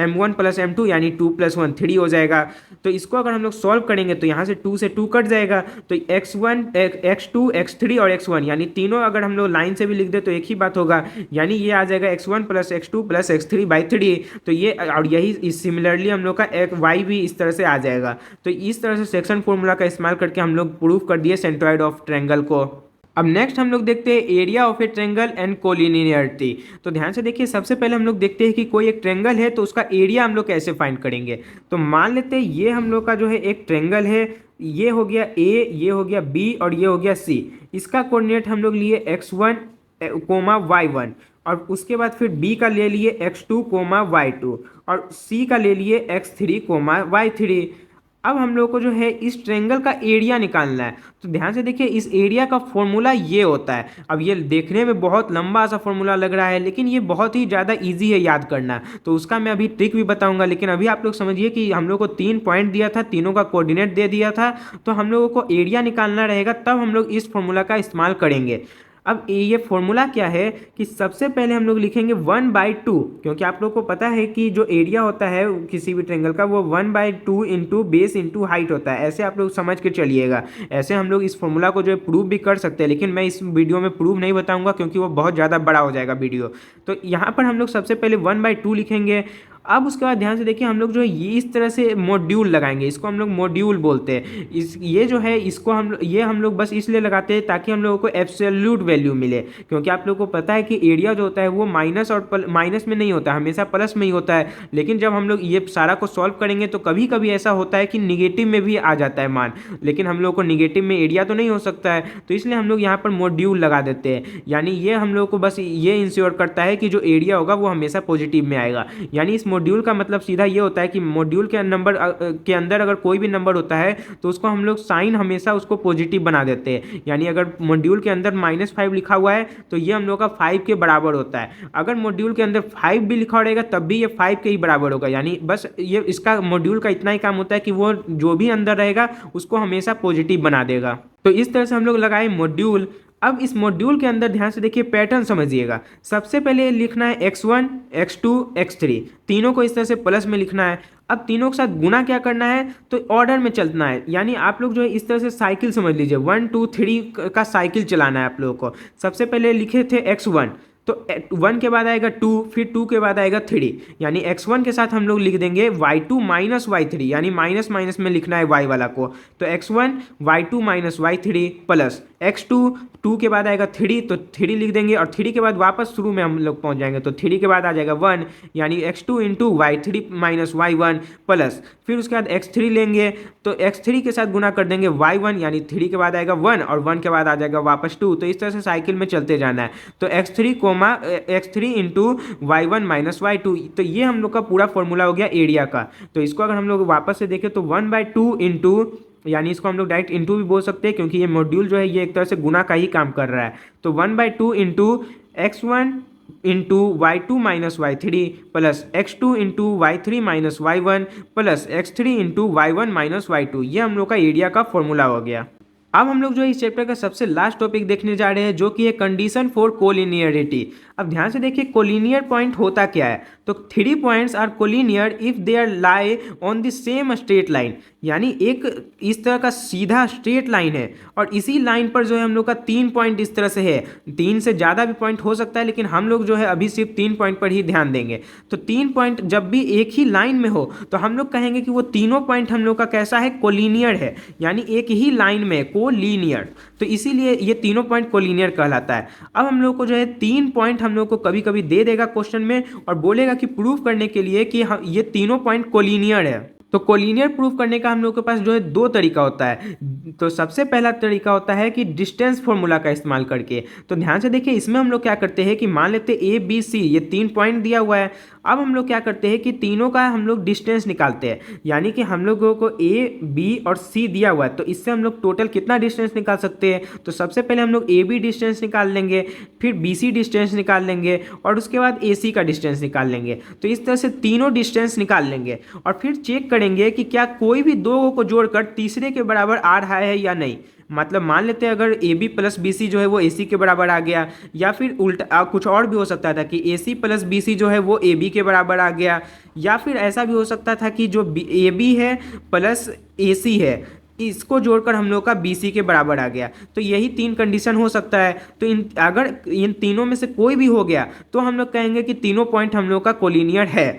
m1 + m2 यानी 2 + 1 3 हो जाएगा। तो इसको अगर हम लोग सॉल्व करेंगे तो यहाँ से 2 से 2 कट जाएगा, तो x1 x2 x3 और x1 यानी तीनों अगर हम लोग लाइन से भी लिख दे तो एक ही बात होगा, यानी ये आ जाएगा x1 + x2 + x3/3। तो ये और यही सिमिलरली हम लोग का y भी इस तरह से आ जाएगा। तो इस तरह से सेक्शन फॉर्मूला का इस्तेमाल करके हम लोग प्रूफ कर दिए सेंट्रॉइड ऑफ ट्रायंगल को। अब नेक्स्ट हम लोग देखते हैं area of A triangle and collinearity. तो ध्यान से देखिए, सबसे पहले हम लोग देखते हैं कि कोई एक ट्रायंगल है तो उसका एरिया हम लोग कैसे फाइंड करेंगे। तो मान लेते हैं ये हम लोग का जो है एक ट्रायंगल है, ये हो गया ए, ये हो गया बी और ये हो गया सी। इसका कोऑर्डिनेट हम लोग लिए x1, y1 और उसके बाद फिर बी का ले लिए x2, y2 और सी का ले लिए x3, y3। अब हम लोग को जो है इस ट्रायंगल का एरिया निकालना है। तो ध्यान से देखिए, इस एरिया का फॉर्मूला ये होता है। अब ये देखने में बहुत लंबा सा फॉर्मूला लग रहा है लेकिन ये बहुत ही ज़्यादा इजी है याद करना, तो उसका मैं अभी ट्रिक भी बताऊंगा। लेकिन अभी आप लोग समझिए कि हम लोग को 3 पॉइंट दिया था, तीनों का कोऑर्डिनेट दे दिया था, तो हम लोगों को एरिया निकालना रहेगा, तब हम लोग इस फॉर्मूला का इस्तेमाल करेंगे। अब ये फॉर्मूला क्या है कि सबसे पहले हम लोग लिखेंगे 1/2, क्योंकि आप लोग को पता है कि जो एरिया होता है किसी भी ट्रायंगल का वो 1/2 इंटू बेस इंटू हाइट होता है। ऐसे आप लोग समझ के चलिएगा। ऐसे हम लोग इस फॉर्मूला को जो है प्रूव भी कर सकते हैं, लेकिन मैं इस वीडियो में प्रूव नहीं बताऊंगा क्योंकि वो बहुत ज़्यादा बड़ा हो जाएगा वीडियो। तो यहाँ पर हम लोग सबसे पहले 1/2 लिखेंगे। अब उसके बाद ध्यान से देखिए, हम लोग जो है ये इस तरह से मॉड्यूल लगाएंगे, इसको हम लोग मॉड्यूल बोलते हैं। ये जो है इसको हम लोग बस इसलिए लगाते हैं ताकि हम लोगों को एब्सोल्यूट वैल्यू मिले, क्योंकि आप लोगों को पता है कि एरिया जो होता है वो माइनस और माइनस में नहीं होता है, हमेशा प्लस में ही होता है। लेकिन जब हम लोग ये सारा को सॉल्व करेंगे तो कभी कभी ऐसा होता है कि निगेटिव में भी आ जाता है मान, लेकिन हम लोग को निगेटिव में एरिया तो नहीं हो सकता है, तो इसलिए हम लोग यहाँ पर मॉड्यूल लगा देते हैं। यानी ये हम लोग को बस ये इंश्योर करता है कि जो एरिया होगा वो हमेशा पॉजिटिव में आएगा। यानी इस मॉड्यूल का मतलब सीधा ये होता है कि मॉड्यूल के नंबर के अंदर अगर कोई भी नंबर होता है तो उसको हम लोग साइन हमेशा उसको पॉजिटिव बना देते हैं। यानी अगर मॉड्यूल के अंदर -5 लिखा हुआ है तो ये हम लोग का 5 के बराबर होता है। अगर मॉड्यूल के अंदर 5 भी लिखा रहेगा तब भी ये 5 के ही बराबर होगा। यानी बस ये इसका मॉड्यूल का इतना ही काम होता है कि वो जो भी अंदर रहेगा उसको हमेशा पॉजिटिव बना देगा। तो इस तरह से हम लोग लगाए मॉड्यूल। अब इस मॉड्यूल के अंदर ध्यान से देखिए, पैटर्न समझिएगा। सबसे पहले लिखना है x1, x2, x3, तीनों को इस तरह से प्लस में लिखना है। अब तीनों के साथ गुना क्या करना है, तो ऑर्डर में चलना है। यानी आप लोग जो है इस तरह से साइकिल समझ लीजिए, 1 2 3 का साइकिल चलाना है आप लोगों को। सबसे पहले लिखे थे x1, तो 1 के बाद आएगा 2, फिर 2 के बाद आएगा 3, यानी x1 के साथ हम लोग लिख देंगे y2 - y3, यानी माइनस माइनस में लिखना है y वाला को। तो x1 y2 - y3 plus x2 2 के बाद आएगा 3, तो 3 लिख देंगे और 3 के बाद वापस शुरू में हम लोग पहुंच जाएंगे। तो 3 के बाद आ जाएगा 1, यानी x2 into y3 minus y1 plus, फिर उसके बाद x3 लेंगे तो x3 के साथ गुना कर देंगे y1, यानी 3 के बाद आएगा 1 और 1 के बाद आ जाएगा वापस 2। तो इस तरह से साइकिल में चलते जाना है। तो x3 into y1 minus y2, तो ये हम लोग का पूरा फॉर्मूला हो गया एरिया का। तो इसको अगर हम लोग वापस से देखें तो 1/2 इंटू, यानी इसको हम लोग डायरेक्ट इंटू भी बोल सकते हैं क्योंकि ये मॉड्यूल जो है ये एक तरह से गुना का ही काम कर रहा है। तो 1/2 into x1 into y2 minus y3 plus x2 into y3 minus y1 plus x3 into y1 minus y2, ये हम लोग का एरिया का फॉर्मूला हो गया। अब हम लोग जो है इस चैप्टर का सबसे लास्ट टॉपिक देखने जा रहे हैं जो कि है कंडीशन फॉर कोलिनियरिटी। अब ध्यान से देखिए कोलिनियर पॉइंट होता क्या है। तो 3 points are collinear if they are lie on the same straight line, यानी एक इस तरह का सीधा स्ट्रेट लाइन है और इसी लाइन पर जो है हम लोग का 3 पॉइंट इस तरह से है। 3 से ज़्यादा भी पॉइंट हो सकता है लेकिन हम लोग जो है अभी सिर्फ 3 पॉइंट पर ही ध्यान देंगे। तो 3 पॉइंट जब भी एक ही लाइन में हो तो हम लोग कहेंगे कि वो तीनों पॉइंट हम लोग का कैसा है, कोलिनियर है, यानी एक ही लाइन में, कोलिनियर। तो इसीलिए ये तीनों पॉइंट कोलिनियर कहलाता है। अब हम लोग को जो है 3 पॉइंट हम लोग को कभी कभी दे देगा क्वेश्चन में और बोलेगा कि प्रूफ करने के लिए कि ये तीनों पॉइंट कोलिनियर है। तो कोलिनियर प्रूफ करने का हम लोग के पास जो है 2 तरीका होता है। तो सबसे पहला तरीका होता है कि डिस्टेंस फॉर्मूला का इस्तेमाल करके। तो ध्यान से देखिए इसमें हम लोग क्या करते हैं कि मान लेते हैं ABC, ये 3 पॉइंट दिया हुआ है। अब हम लोग क्या करते हैं कि तीनों का हम लोग डिस्टेंस निकालते हैं, यानी कि हम लोगों को A, B और C दिया हुआ है। तो इससे हम लोग टोटल कितना डिस्टेंस निकाल सकते हैं। तो सबसे पहले हम लोग AB डिस्टेंस निकाल लेंगे, फिर BC डिस्टेंस निकाल लेंगे और उसके बाद AC का डिस्टेंस निकाल लेंगे। तो इस तरह से तीनों डिस्टेंस निकाल लेंगे और फिर चेक करेंगे कि क्या कोई भी दो को जोड़कर तीसरे के बराबर आ रहा है या नहीं। मतलब मान लेते हैं अगर AB प्लस BC जो है वो AC के बराबर आ गया, या फिर उल्टा कुछ और भी हो सकता था कि AC प्लस BC जो है वो AB के बराबर आ गया, या फिर ऐसा भी हो सकता था कि जो AB है प्लस AC है इसको जोड़कर हम लोग का BC के बराबर आ गया। तो यही 3 कंडीशन हो सकता है। तो अगर इन तीनों में से कोई भी हो गया तो हम लोग कहेंगे कि तीनों पॉइंट हम लोग का कोलिनियर है।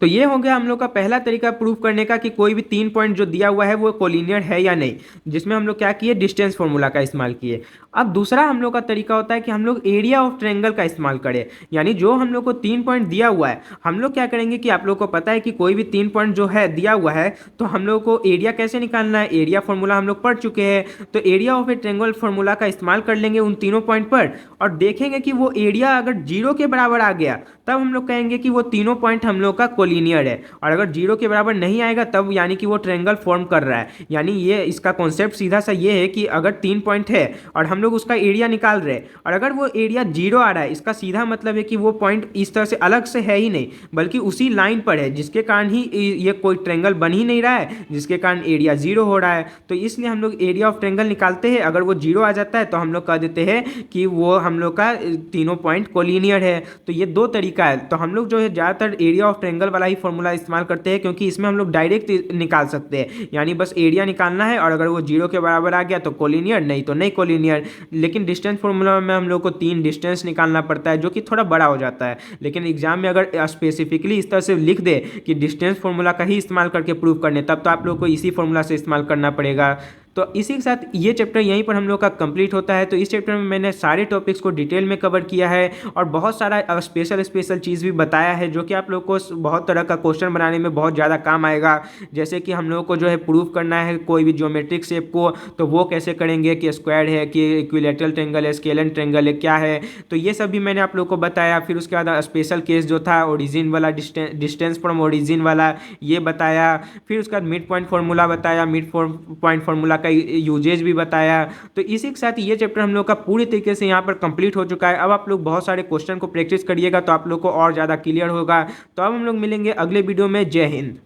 तो ये हो गया हम लोग का पहला तरीका प्रूफ करने का कि कोई भी 3 पॉइंट जो दिया हुआ है वो कोलिनियर है या नहीं, जिसमें हम लोग क्या किए, डिस्टेंस फॉर्मूला का इस्तेमाल किए। अब दूसरा हम लोग का तरीका होता है कि हम लोग एरिया ऑफ ट्रायंगल का इस्तेमाल करें, यानी जो हम लोग को 3 पॉइंट दिया हुआ है हम लोग क्या करेंगे कि आप लोग को पता है कि कोई भी 3 पॉइंट जो है दिया हुआ है तो हम लोग को एरिया कैसे निकालना है, एरिया फॉर्मूला हम लोग पढ़ चुके हैं। तो area of A triangle formula का इस्तेमाल कर लेंगे उन तीनों पॉइंट पर और देखेंगे कि वो एरिया अगर 0 के बराबर आ गया तब हम लोग कहेंगे कि वो तीनों पॉइंट हम लोग का कोलिनियर है, और अगर 0 के बराबर नहीं आएगा तब यानी कि वो ट्रायंगल फॉर्म कर रहा है। यानी ये इसका कॉन्सेप्ट सीधा सा ये है कि अगर 3 पॉइंट है और हम लोग उसका एरिया निकाल रहे हैं और अगर वो एरिया 0 आ रहा है, इसका सीधा मतलब है कि वो पॉइंट इस तरह से अलग से है ही नहीं बल्कि उसी लाइन पर है, जिसके कारण ही ये कोई ट्रायंगल बन ही नहीं रहा है, जिसके कारण एरिया 0 हो रहा है। तो इसलिए हम लोग एरिया ऑफ ट्रायंगल निकालते हैं। अगर वो 0 आ जाता है तो हम लोग कह देते हैं कि वो हम लोग का तीनों पॉइंट कोलिनियर है। तो ये 2 तरीका है। तो हम लोग जो है ज़्यादातर एरिया ऑफ ट्रायंगल वाला ही फॉर्मूला इस्तेमाल करते हैं क्योंकि इसमें हम लोग डायरेक्ट निकाल सकते हैं, यानी बस एरिया निकालना है और अगर वो 0 के बराबर आ गया तो कोलिनियर, नहीं तो नहीं कोलिनियर। लेकिन डिस्टेंस फॉर्मूला में हम लोग को 3 डिस्टेंस निकालना पड़ता है जो कि थोड़ा बड़ा हो जाता है। लेकिन एग्जाम में अगर स्पेसिफिकली इस तरह से लिख दे कि डिस्टेंस फॉर्मूला का ही इस्तेमाल करके प्रूव करने, तब तो आप लोग को इसी फॉर्मूला से इस्तेमाल करना पड़ेगा। तो इसी के साथ ये चैप्टर यहीं पर हम लोग का कंप्लीट होता है। तो इस चैप्टर में मैंने सारे टॉपिक्स को डिटेल में कवर किया है और बहुत सारा स्पेशल चीज़ भी बताया है जो कि आप लोग को बहुत तरह का क्वेश्चन बनाने में बहुत ज़्यादा काम आएगा। जैसे कि हम लोग को जो है प्रूफ करना है कोई भी ज्योमेट्रिक शेप को, तो वो कैसे करेंगे, कि स्क्वायर है कि इक्विलैटरल ट्रायंगल है, स्केलन ट्रायंगल है, क्या है। तो ये सब भी मैंने आप लोग को बताया। फिर उसके बाद स्पेशल केस जो था ओरिजिन वाला, डिस्टेंस फ्रॉम ओरिजिन वाला, ये बताया। फिर उसके बाद मिड पॉइंट फार्मूला बताया, मिड पॉइंट फार्मूला यूजेज भी बताया। तो इसी के साथ ये चैप्टर हम लोग का पूरी तरीके से यहाँ पर कंप्लीट हो चुका है। अब आप लोग बहुत सारे क्वेश्चन को प्रैक्टिस करिएगा तो आप लोग को और ज़्यादा क्लियर होगा। तो अब हम लोग मिलेंगे अगले वीडियो में। जय हिंद।